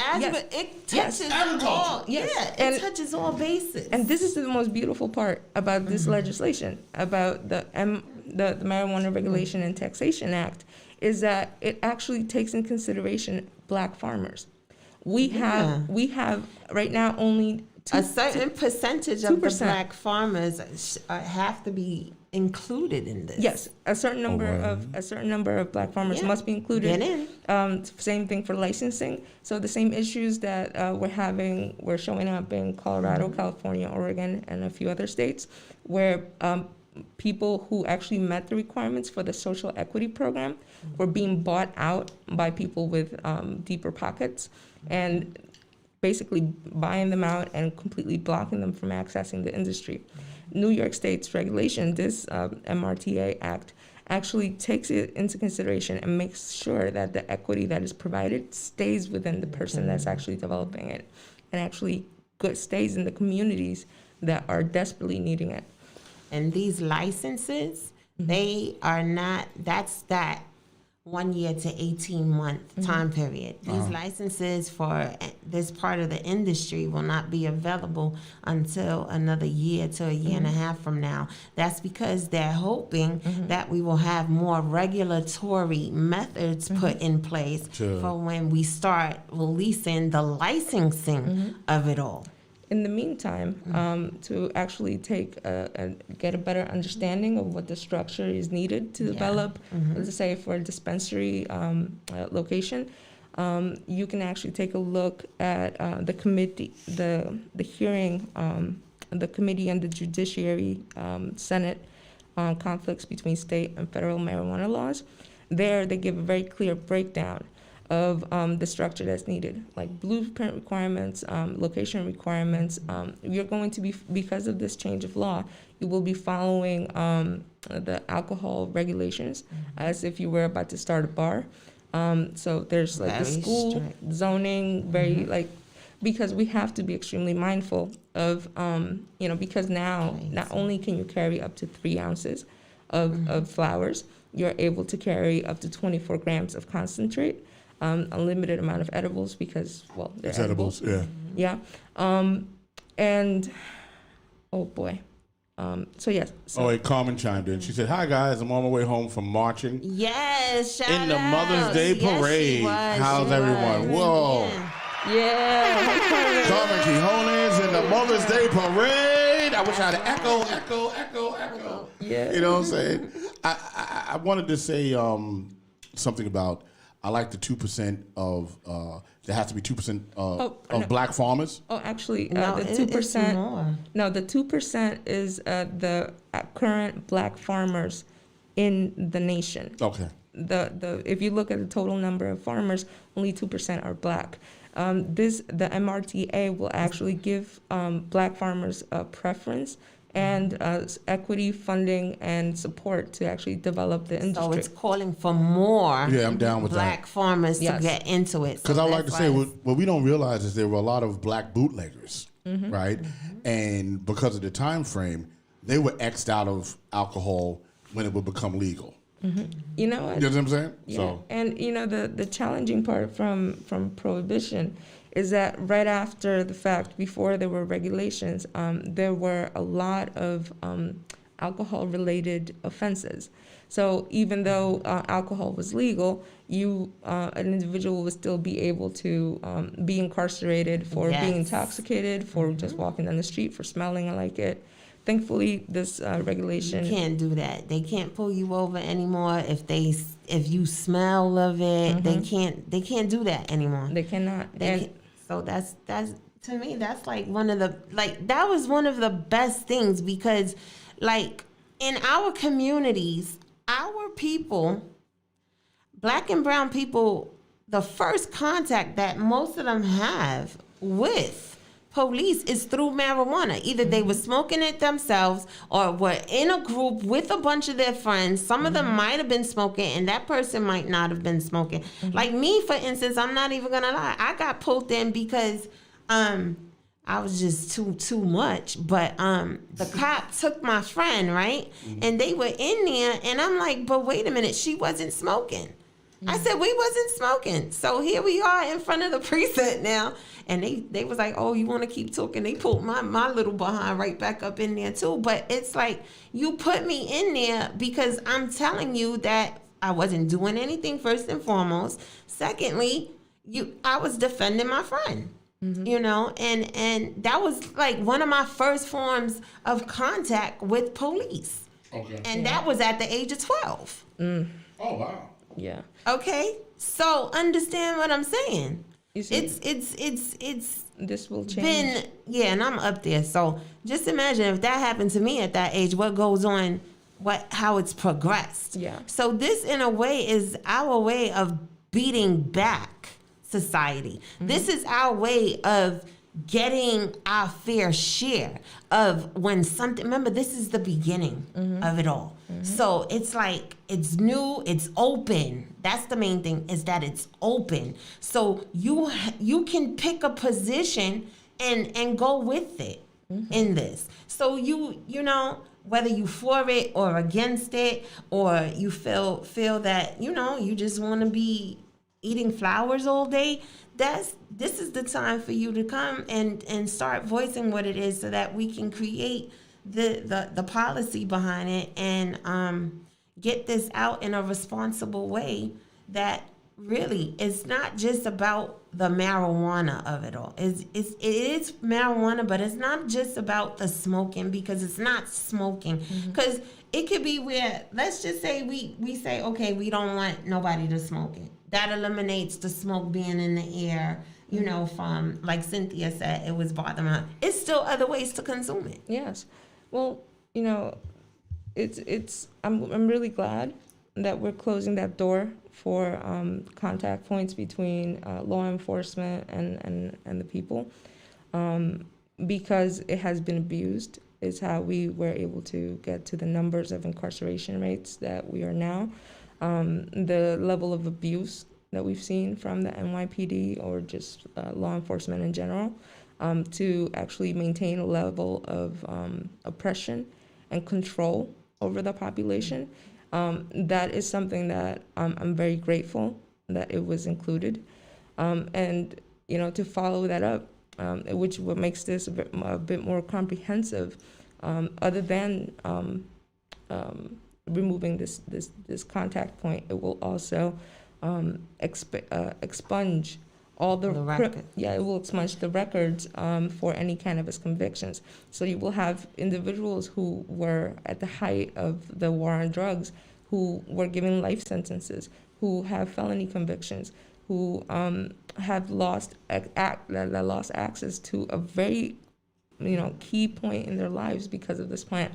It touches all. It touches all bases. And this is the most beautiful part about this legislation, about the Marijuana Regulation and Taxation Act, is that it actually takes in consideration Black farmers. We have right now only a certain percentage of the Black farmers have to be included in this. Yes, a certain number of Black farmers must be included. Get in. Same thing for licensing. So the same issues that we're showing up in Colorado, California, Oregon, and a few other states, where people who actually met the requirements for the social equity program were being bought out by people with deeper pockets, and basically buying them out and completely blocking them from accessing the industry. New York State's regulation, this MRTA Act, actually takes it into consideration and makes sure that the equity that is provided stays within the person that's actually developing it, and actually stays in the communities that are desperately needing it. And these licenses, they are not, that's that 1 year to 18-month time period. These licenses for this part of the industry will not be available until another year to a year and a half from now. That's because they're hoping that we will have more regulatory methods put in place for when we start releasing the licensing of it all. In the meantime, to actually get a better understanding of what the structure is needed to develop, let's say for a dispensary location, you can actually take a look at the committee, the hearing, the committee and the Judiciary Senate on conflicts between state and federal marijuana laws. There, they give a very clear breakdown of the structure that's needed, like blueprint requirements, location requirements. You're going to be, because of this change of law, you will be following the alcohol regulations as if you were about to start a bar. So there's like the Very school strict. zoning, very like, because we have to be extremely mindful of, because now not only can you carry up to 3 ounces of flowers, you're able to carry up to 24 grams of concentrate. A limited amount of edibles because, well, they're It's edibles, Yeah. And, oh boy. So, yes. So, Oh, wait, Carmen chimed in. She said, "Hi, guys. I'm on my way home from marching Yes, shout in the out. Mother's Day Yes, she parade. was, How's she everyone? was. Whoa. Yeah. Carmen Quijones in the Mother's Day parade. I wish I had echo. Yeah. You know what I'm saying? I wanted to say something about, I like the 2% of, there has to be 2% of black farmers. Oh, actually, No, the it's 2%. more. No, the 2% is the current black farmers in the nation. Okay. If you look at the total number of farmers, only 2% are black. The MRTA will actually give black farmers a preference and equity, funding, and support to actually develop the industry. So it's calling for more Yeah, I'm down with black farmers Yes. to get into it. Because So I would like to that's say, why what we don't realize is there were a lot of black bootleggers, right? And because of the time frame, they were X'd out of alcohol when it would become legal. You know what? You know what I'm saying? Yeah. So, And the challenging part from prohibition is that right after the fact, before there were regulations, there were a lot of alcohol-related offenses. So even though alcohol was legal, an individual would still be able to be incarcerated for being Yes. intoxicated, for just walking down the street, for smelling like it. Thankfully, this regulation. you can't do that. They can't pull you over anymore if you smell of it. They can't do that anymore. They cannot. So that's to me, that's like that was one of the best things, because like in our communities, our people, black and brown people, the first contact that most of them have with police is through marijuana. Either they were smoking it themselves or were in a group with a bunch of their friends. Some of them might have been smoking and that person might not have been smoking. Like me, for instance, I'm not even gonna lie. I got pulled in because I was just too much. But the cop took my friend, right? And they were in there and I'm like, but wait a minute, she wasn't smoking. I said, we wasn't smoking. So here we are in front of the precinct now. And they was like, oh, you want to keep talking? They pulled my little behind right back up in there too. But it's like, you put me in there because I'm telling you that I wasn't doing anything, first and foremost. Secondly, I was defending my friend. You know, and that was like one of my first forms of contact with police. Okay. And that was at the age of 12. Oh, wow. Yeah. Okay, so understand what I'm saying. You see, It's this will change. and I'm up there. So just imagine if that happened to me at that age, what goes on, how it's progressed. Yeah. So this, in a way, is our way of beating back society. This is our way of getting our fair share of when something, remember, this is the beginning of it all. So it's like, it's new, it's open. That's the main thing, is that it's open. So you can pick a position and go with it in this. So you know, whether you for it or against it, or you feel that, you know, you just want to be eating flowers all day, this is the time for you to come and start voicing what it is, so that we can create the policy behind it and get this out in a responsible way that really is not just about the marijuana of it all. It is marijuana, but it's not just about the smoking, because it's not smoking. Because it could be where, let's just say we say, okay, we don't want nobody to smoke it. That eliminates the smoke being in the air, you know, from, like Cynthia said, it was bothering her. It's still other ways to consume it. Yes. Well, you know, I'm really glad that we're closing that door for contact points between law enforcement and the people, because it has been abused. Is how we were able to get to the numbers of incarceration rates that we are now. The level of abuse that we've seen from the NYPD or just law enforcement in general, to actually maintain a level of oppression and control over the population. That is something that I'm very grateful that it was included. And, you know, to follow that up, which what makes this a bit more comprehensive, other than removing this contact point, it will also expunge all the records. It will expunge the records for any cannabis convictions. So you will have individuals who were at the height of the war on drugs, who were given life sentences, who have felony convictions, who have lost access to a very, you know, key point in their lives because of this plant,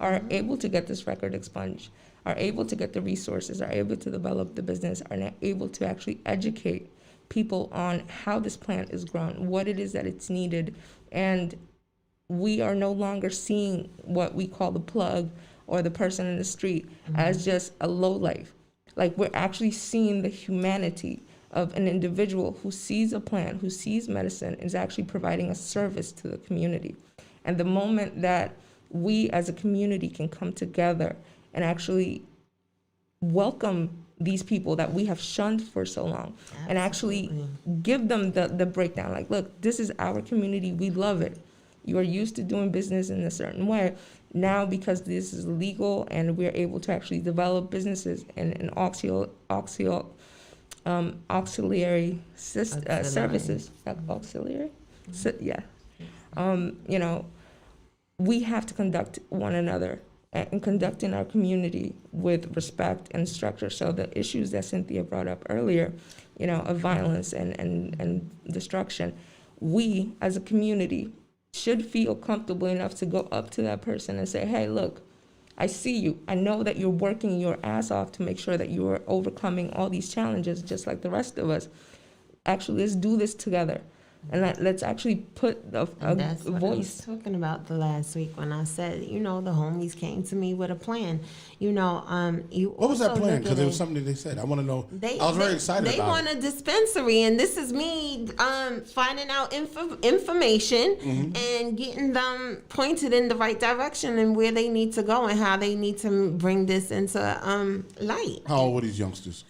are able to get this record expunged, are able to get the resources, are able to develop the business, are not able to actually educate people on how this plant is grown, what it is that it's needed. And we are no longer seeing what we call the plug or the person in the street as just a lowlife. Like, we're actually seeing the humanity of an individual who sees a plant, who sees medicine, is actually providing a service to the community. And the moment that we as a community can come together and actually welcome these people that we have shunned for so long, and actually give them the breakdown, like, look, this is our community, we love it. You are used to doing business in a certain way. Now, because this is legal and we're able to actually develop businesses and auxiliary services, auxiliary, you know, we have to conduct one another and conducting our community with respect and structure. So the issues that Cynthia brought up earlier, you know, of violence and destruction, we as a community should feel comfortable enough to go up to that person and say, hey, look, I see you. I know that you're working your ass off to make sure that you are overcoming all these challenges just like the rest of us. Actually, let's do this together. And let's actually put a voice. That's what I was talking about the last week when I said, you know, the homies came to me with a plan. You know, what was that plan? Because it was something that they said. I want to know. I was very excited about it. They want a dispensary, and this is me finding out information and getting them pointed in the right direction and where they need to go and how they need to bring this into light. How old were these youngsters?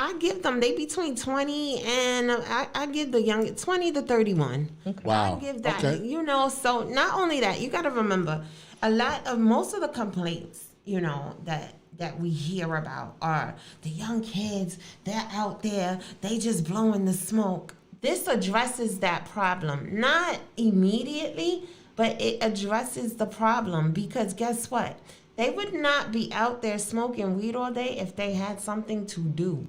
I give them, they between 20 and I give the young 20 to 31. Okay. Wow. I give that, you know, so not only that, you got to remember most of the complaints, you know, that we hear about are the young kids, they're out there, they just blowing the smoke. This addresses that problem, not immediately, but it addresses the problem, because guess what? They would not be out there smoking weed all day if they had something to do.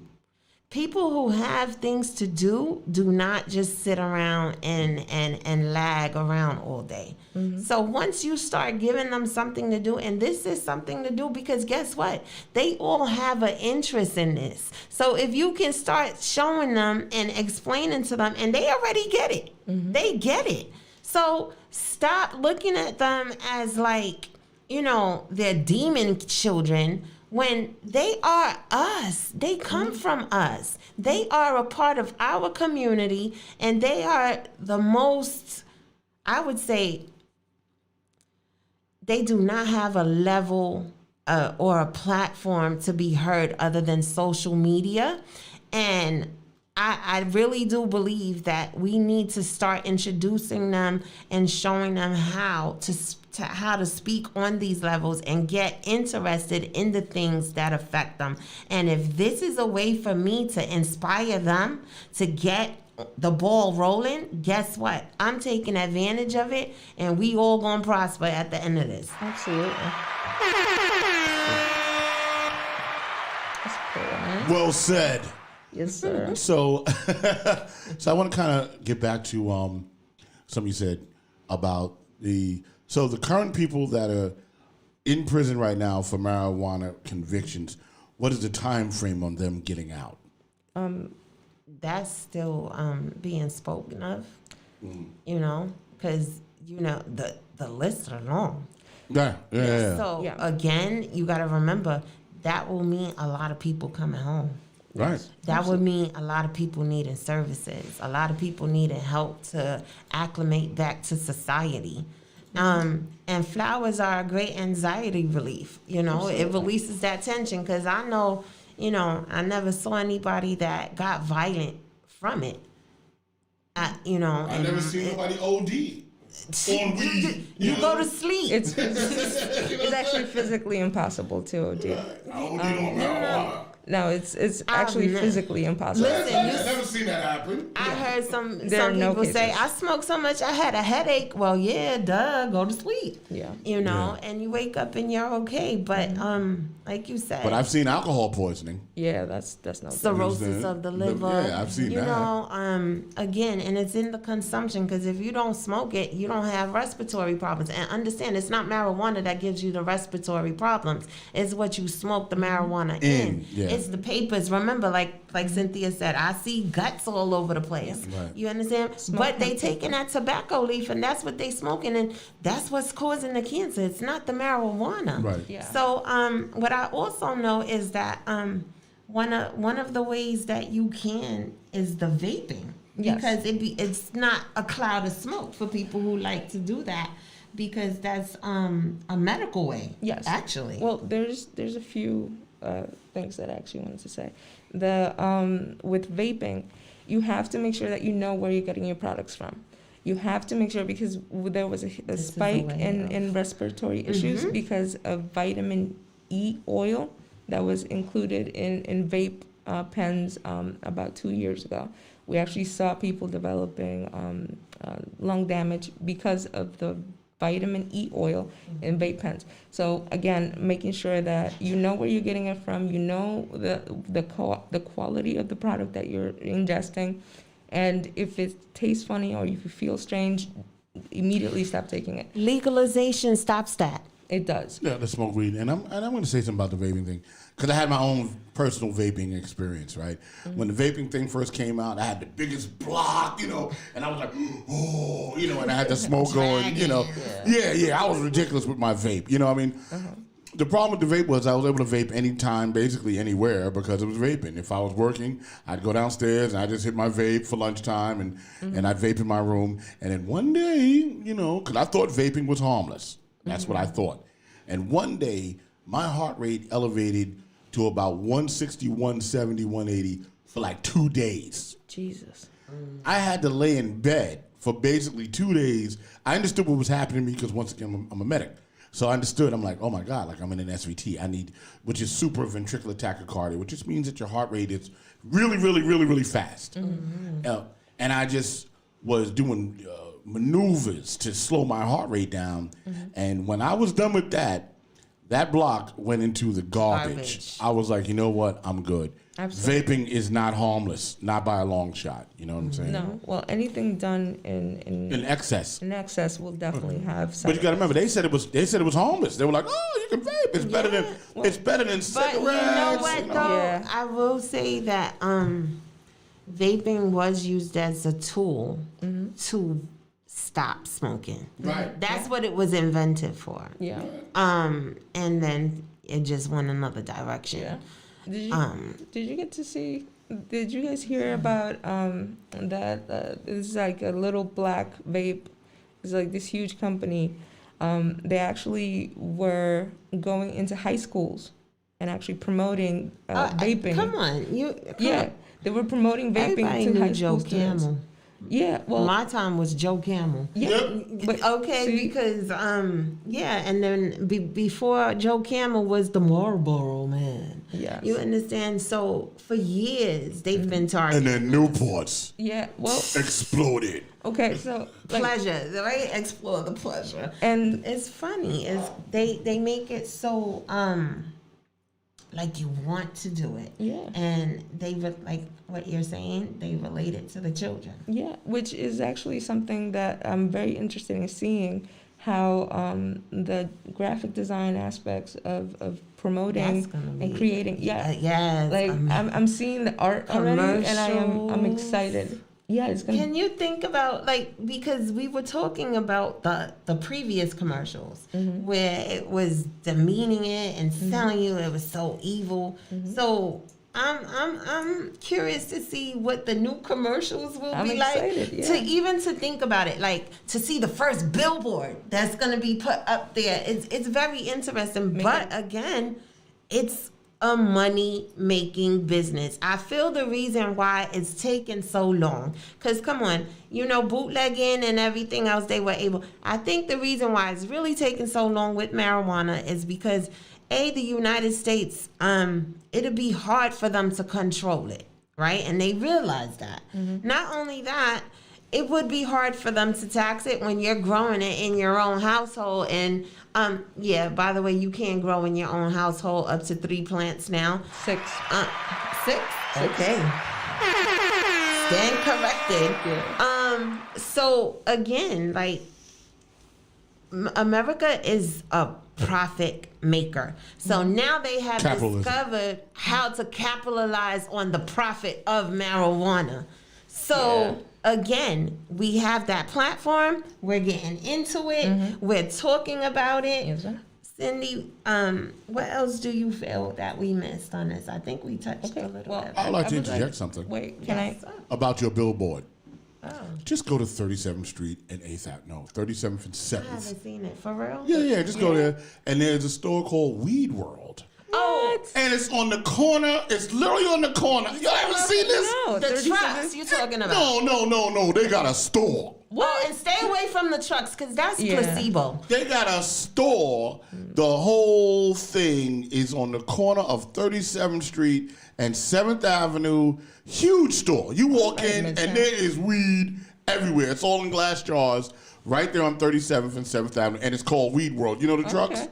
people who have things to do not just sit around and lag around all day. So once you start giving them something to do, and this is something to do, because guess what? They all have an interest in this. So if you can start showing them and explaining to them, and they already get it. They get it. So stop looking at them as like, they're demon children, when they are us. They come from us. They are a part of our community, and they are the most, I would say, they do not have a level or a platform to be heard other than social media. And I really do believe that we need to start introducing them and showing them how to speak on these levels and get interested in the things that affect them. And if this is a way for me to inspire them to get the ball rolling, guess what? I'm taking advantage of it, and we all gonna prosper at the end of this. Absolutely. That's cool. Well said. Yes, sir. So, so I want to kind of get back to something you said about the current people that are in prison right now for marijuana convictions. What is the time frame on them getting out? That's still being spoken of, because the lists are long. Yeah. So again, you got to remember that will mean a lot of people coming home. Right. That would mean a lot of people needing services, a lot of people needing help to acclimate back to society. And flowers are a great anxiety relief. It releases that tension, because I know, I never saw anybody that got violent from it. I never seen nobody OD. On weed. You go to sleep. It's actually physically impossible to OD. I OD on marijuana. No, it's actually physically impossible. Listen, I've never seen that happen. I heard some no people say, cases. I smoked so much I had a headache. Well, yeah, go to sleep. Yeah. And you wake up and you're okay. But like you said, But I've seen alcohol poisoning. Yeah, that's not cirrhosis of the liver. Yeah, I've seen that. Again, and it's in the consumption, because if you don't smoke it, you don't have respiratory problems. And understand, it's not marijuana that gives you the respiratory problems. It's what you smoke the marijuana in. Yeah. It's the papers. Remember, like Cynthia said, I see guts all over the place. Right. You understand? But they taking that tobacco leaf, and that's what they smoking, and that's what's causing the cancer. It's not the marijuana. Right. Yeah. So what I also know is that one of the ways that you can is the vaping. Yes. Because it's not a cloud of smoke for people who like to do that, because that's a medical way. Yes. Actually. Well, there's a few things that I actually wanted to say. With vaping, you have to make sure that you know where you're getting your products from. You have to make sure, because there was a spike in respiratory issues because of vitamin E oil that was included in vape pens about 2 years ago. We actually saw people developing lung damage because of the vitamin E oil in vape pens. So again, making sure that you know where you're getting it from, you know the quality of the product that you're ingesting, and if it tastes funny or if you feel strange, immediately stop taking it. Legalization stops that. It does. Yeah, to smoke weed. And I'm going to say something about the vaping thing, because I had my own personal vaping experience, right? When the vaping thing first came out, I had the biggest block, and I was like, oh, and I had the smoke going, Yeah, I was ridiculous with my vape, The problem with the vape was I was able to vape anytime, basically anywhere, because it was vaping. If I was working, I'd go downstairs and I'd just hit my vape for lunchtime, and I'd vape in my room. And then one day, because I thought vaping was harmless. That's what I thought. And one day, my heart rate elevated to about 160, 170, 180 for like 2 days. Jesus. I had to lay in bed for basically 2 days. I understood what was happening to me because, once again, I'm a medic. So I understood. I'm like, oh my God, like I'm in an SVT. Which is supraventricular tachycardia, which just means that your heart rate is really, really, really, really fast. And I just was doing maneuvers to slow my heart rate down. And when I was done with that block went into the garbage. I was like, you know what? I'm good. Absolutely. Vaping is not harmless, not by a long shot. You know what I'm saying? No. Well, anything done In excess. in excess will definitely have some. But you got to remember, they said it was harmless. They were like, "Oh, you can vape. It's better than But cigarettes." you know what, though? Yeah. I will say that vaping was used as a tool to stop smoking. Right. That's what it was invented for. Yeah. And then it just went another direction. Yeah. Did you get to see? Did you guys hear about that? It's like a little black vape. It's like this huge company. They actually were going into high schools and actually promoting vaping. Come on, They were promoting vaping Everybody to knew high Joe school students. Camel. Yeah, well, My time was Joe Camel. yeah, but Okay, see, because and then before Joe Camel was the Marlboro Man. Yes. You understand? So for years they've been And targeting then Newports yeah, well, exploded. okay, so like, pleasure, right? Explore the pleasure. and It's funny is they make it so like you want to do it. Yeah. And they like what you're saying, they relate it to the children. yeah, which is actually something that I'm very interested in seeing how the graphic design aspects of promoting That's gonna and be- creating. Yeah, Yes. like I'm seeing the art already, and I'm Commercials. excited. Yeah, it's gonna. Can you think about because we were talking about the previous commercials where it was demeaning it and telling you it was so evil. So I'm curious to see what the new commercials will I'm be excited, like. yeah. To think about it, like to see the first billboard that's gonna be put up there. It's very interesting. But again, it's a money-making business. I feel the reason why it's taken so long. Because, come on, bootlegging and everything else they were able. I think the reason why it's really taking so long with marijuana is because, the United States, it'll be hard for them to control it, right? And they realize that. Not only that, it would be hard for them to tax it when you're growing it in your own household. And by the way, you can grow in your own household up to 3 plants now. 6. 6? Okay. Stand corrected. Yeah. So again, America is a profit maker. So now they have Capitalism. discovered how to capitalize on the profit of marijuana. So again, we have that platform. We're getting into it. We're talking about it. Yes, sir. Cindy, what else do you feel that we missed on this? I think we touched a little bit. I'd like to I would interject something Wait, can Yes, I? sir. about your billboard. Oh, Just go to 37th Street and 8th Ave. No, 37th and I 7th. haven't seen it for real. Yeah, just go there. And there's a store called Weed World. Oh, And it's on the corner. It's literally on the corner. Y'all ever seen this? No, the 37 trucks you talking about? No. They got a store. Well, and stay away from the trucks because that's Yeah. placebo. They got a store. The whole thing is on the corner of 37th Street and 7th Avenue. Huge store. You walk in and there is weed everywhere. It's all in glass jars right there on 37th and 7th Avenue. And it's called Weed World. You know the trucks? Okay.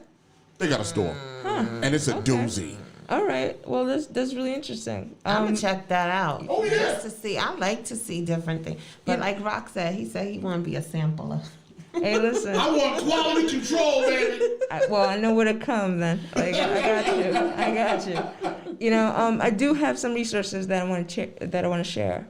They got a store. And it's a doozy. All right. Well, that's really interesting. I'm gonna check that out. Oh, yeah. Just to see. I like to see different things. But like Rock said, he said he want to be a sampler. Hey, listen. I want quality control, baby. I know where to come then. Like, I got you. I do have some resources that I want to share.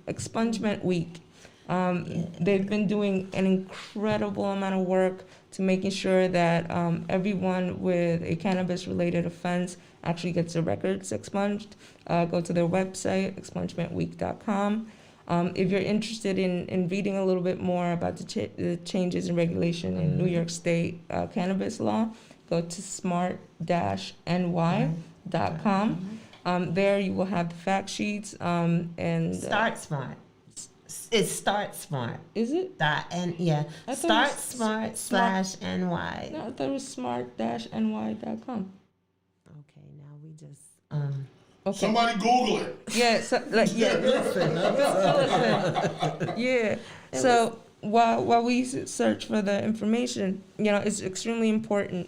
Expungement Week. They've been doing an incredible amount of work to making sure that everyone with a cannabis-related offense actually gets their records expunged. Go to their website, expungementweek.com. If you're interested in reading a little bit more about the changes in regulation in New York State cannabis law, go to smart-ny.com. There you will have the fact sheets and Start Smart. It's Start Smart. is it? Yeah. I thought it Start was Smart Smart. /NY. No, I thought it was smart-ny.com. Okay, now we just Okay. Somebody Google it. Yeah, so listen. Yeah. So while we search for the information, it's extremely important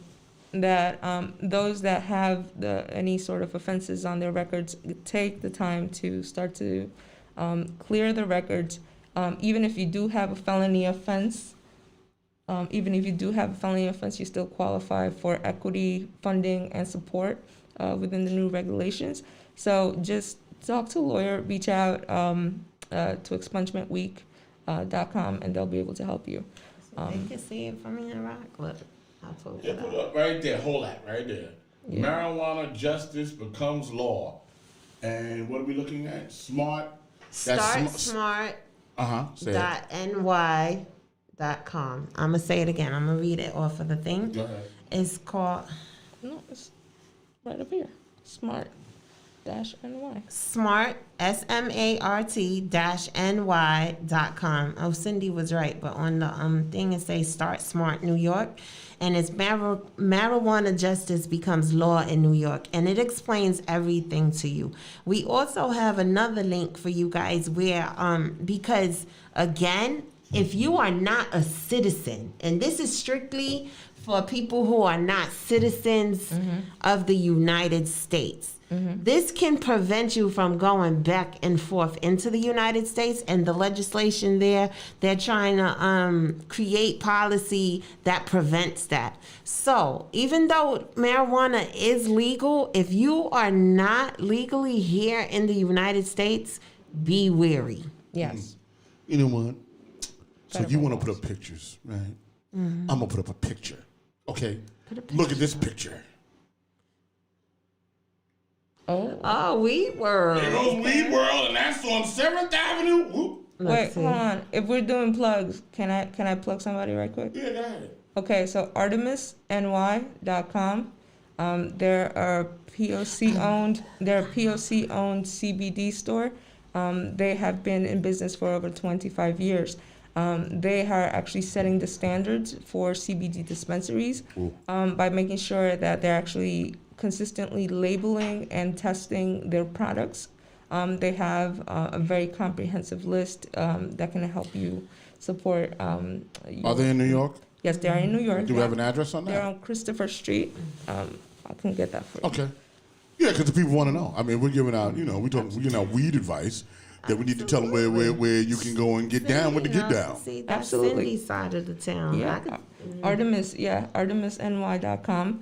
that those that have any sort of offenses on their records take the time to start to clear the records. Even if you do have a felony offense, you still qualify for equity funding and support within the new regulations. So just talk to a lawyer, reach out to expungementweek.com, and they'll be able to help you. They can see it from in Iraq. Look, I'll pull Yeah, it put up. up right there. Hold that right there. Yeah. Marijuana justice becomes law. And what are we looking at? Smart. Smart. Say it. .ny.com. I'm gonna say it again. I'm gonna read it off of the thing. Go ahead. It's called No, it's right up here. Smart-NY. Smart SMART-NY.com. Oh, Cindy was right, but on the thing it says Start Smart New York, and it's marijuana justice becomes law in New York, and it explains everything to you. We also have another link for you guys where because again, if you are not a citizen, and this is strictly for people who are not citizens of the United States. This can prevent you from going back and forth into the United States, and the legislation there, they're trying to create policy that prevents that. So even though marijuana is legal, if you are not legally here in the United States, be wary. Yes. You know what? So Federal you want to laws. put up pictures, right? I'm going to put up a picture. Okay? Look at this picture. Oh, Weed World. There goes Weed World, and that's on 7th Avenue. Whoop. Wait, hold on. If we're doing plugs, can I plug somebody right quick? Yeah, go ahead. Okay, so ArtemisNY.com. They're a POC owned CBD store. They have been in business for over 25 years. They are actually setting the standards for CBD dispensaries by making sure that they're actually consistently labeling and testing their products. They have a very comprehensive list that can help you support. Are they in New York? Yes, they are in New York. Do we have an address on They're that? on Christopher Street. I can get that for you. Okay. Yeah, because the people want to know. I mean, we're giving out, we're giving out weed advice. That we need to tell them where you can go and get down with the get down. See, that's Absolutely. Cindy's side of the town. Yeah, I could- ArtemisNY.com.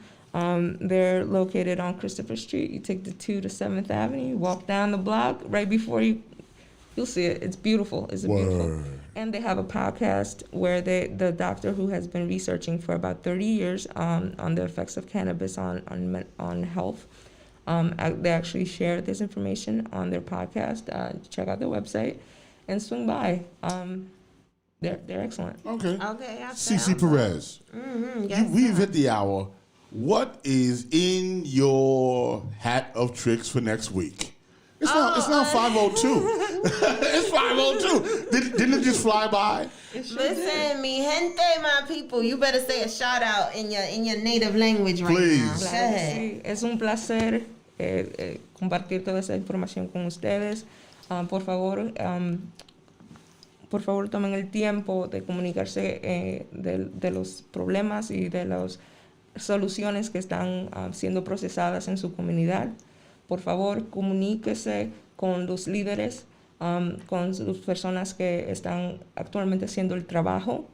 They're located on Christopher Street. You take the 2 to 7th Avenue, you walk down the block right before you'll see it. It's beautiful. It's beautiful. Word. And they have a podcast where the doctor who has been researching for about 30 years on the effects of cannabis on health. They actually share this information on their podcast. Check out their website and swing by. They're excellent. Okay. Okay, I Cece found Perez. yes, We've hit the hour. What is in your hat of tricks for next week? It's not 5:02. It's 5:02. Didn't it just fly by? Listen, mi gente, my people, you better say a shout out in your native language right Please. now. Go Claro que ahead. sí. Es un placer compartir toda esa información con ustedes. Por favor, tomen el tiempo de comunicarse de los problemas y de las soluciones que están siendo procesadas en su comunidad. Por favor, comuníquese con los líderes, con las personas que están actualmente haciendo el trabajo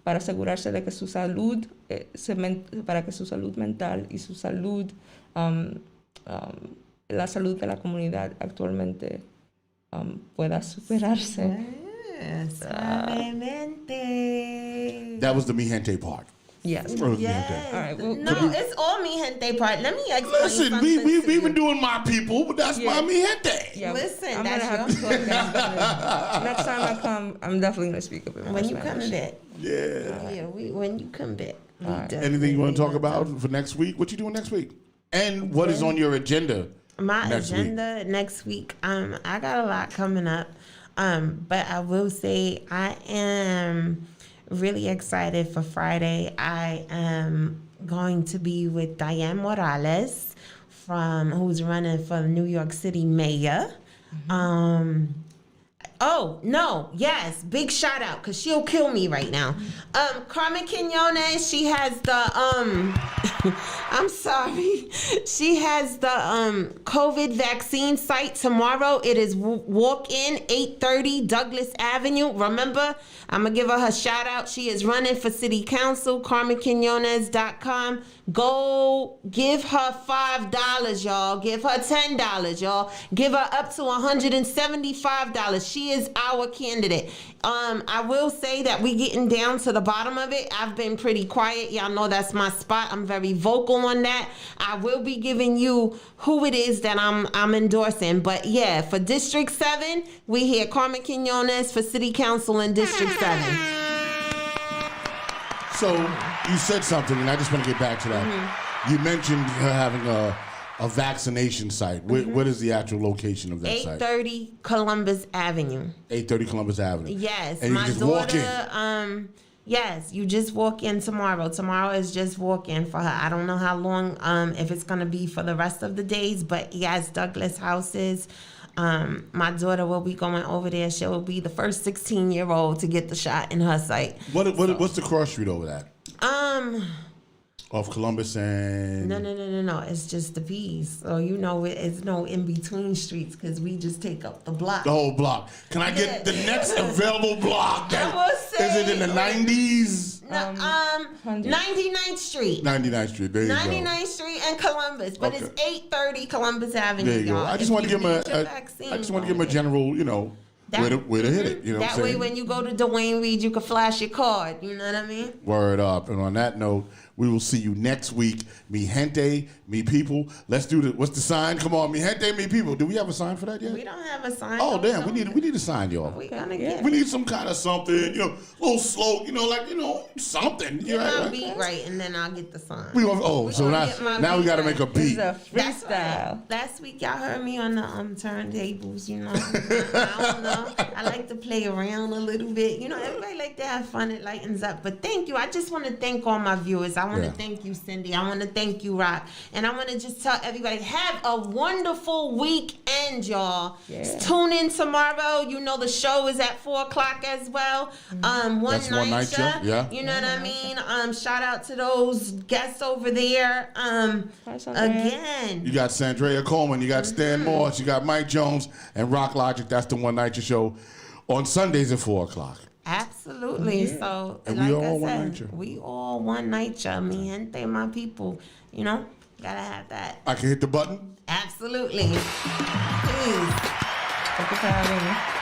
para asegurarse de que su salud, para que su salud mental y su salud, la salud de la comunidad actualmente pueda superarse. Suavemente. That was the mi gente part. Yes. That was mi Yes. gente. All right, well, No, it's all mi gente part. Let me explain Listen, something we've to you. been doing my people, but that's my Yeah. mi gente. Yeah, Listen, I'm that's gonna have your- to plug that. Next time I come, I'm definitely gonna speak up in When you Spanish. come back. Yeah. Yeah, when you come back. we definitely Anything you want to talk will about for next week? What you doing next week? And what is on your agenda? My next week? agenda next week, I got a lot coming up. But I will say I am really excited for Friday. I am going to be with Diane Morales who's running for New York City mayor. Oh, no. Yes. Big shout out because she'll kill me right now. Carmen Quinones, she has the, I'm sorry. She has the COVID vaccine site tomorrow. It is walk-in, 830 Douglas Avenue. Remember, I'm going to give her shout out. She is running for city council, CarmenQuinones.com. Go give her $5, y'all. Give her $10, y'all. Give her up to $175. She is our candidate. I will say that we getting down to the bottom of it. I've been pretty quiet. Y'all know that's my spot. I'm very vocal on that. I will be giving you who it is that I'm endorsing. But yeah, for District 7, we hear Carmen Quinones for City Council in District 7. So you said something, and I just want to get back to that. Mm-hmm. You mentioned her having a vaccination site. What is the actual location of that site? 830 Columbus Avenue. 830 Columbus Avenue. Yes, and my you just daughter. walk in. Yes, you just walk in tomorrow. Tomorrow is just walk in for her. I don't know how long. If it's gonna be for the rest of the days, but yes, Douglas houses. My daughter will be going over there. She will be the first 16-year-old to get the shot in her site. What's the cross street over that? Off Columbus and... No. It's just the P's. So, it's no in-between streets because we just take up the block. The whole block. Can I get the next available block? Is it in the 90s? 99th Street. 99th Street. There you go. 99th Street and Columbus. But Okay. it's 830 Columbus Avenue, There you go. y'all. I just want to give him a general, way to hit it. You know what I'm that way, saying? when you go to Dwayne Reed, you can flash your card. You know what I mean? Word up. And on that note, we will see you next week. Mi gente, mi people. Let's do what's the sign? Come on, mi gente, mi people. Do we have a sign for that yet? We don't have a sign. Oh, damn. We need a sign, y'all. We gonna get We need some kind of something, a little slow, something. get my beat right, and then I'll get the sign. So now we got to make a beat. It's a freestyle. Last week y'all heard me on the turntables. I don't know. I like to play around a little bit. Everybody like to have fun. It lightens up. But thank you. I just want to thank all my viewers. I want to thank you, Cindy. I want to thank you, Rock. And I want to just tell everybody, have a wonderful weekend, y'all. Yeah. Tune in tomorrow. The show is at 4:00 as well. That's one night show. Yeah. You know what I mean? Shout out to those guests over there. Again. You got Sandrea Coleman. You got Stan Morse. You got Mike Jones and Rock Logic. That's the One Night Show on Sundays at 4:00. Absolutely. So, and like we all I one said, night show. we all one night show. Mi gente, my people. Gotta have that. I can hit the button. Absolutely. Please. Take your time, baby.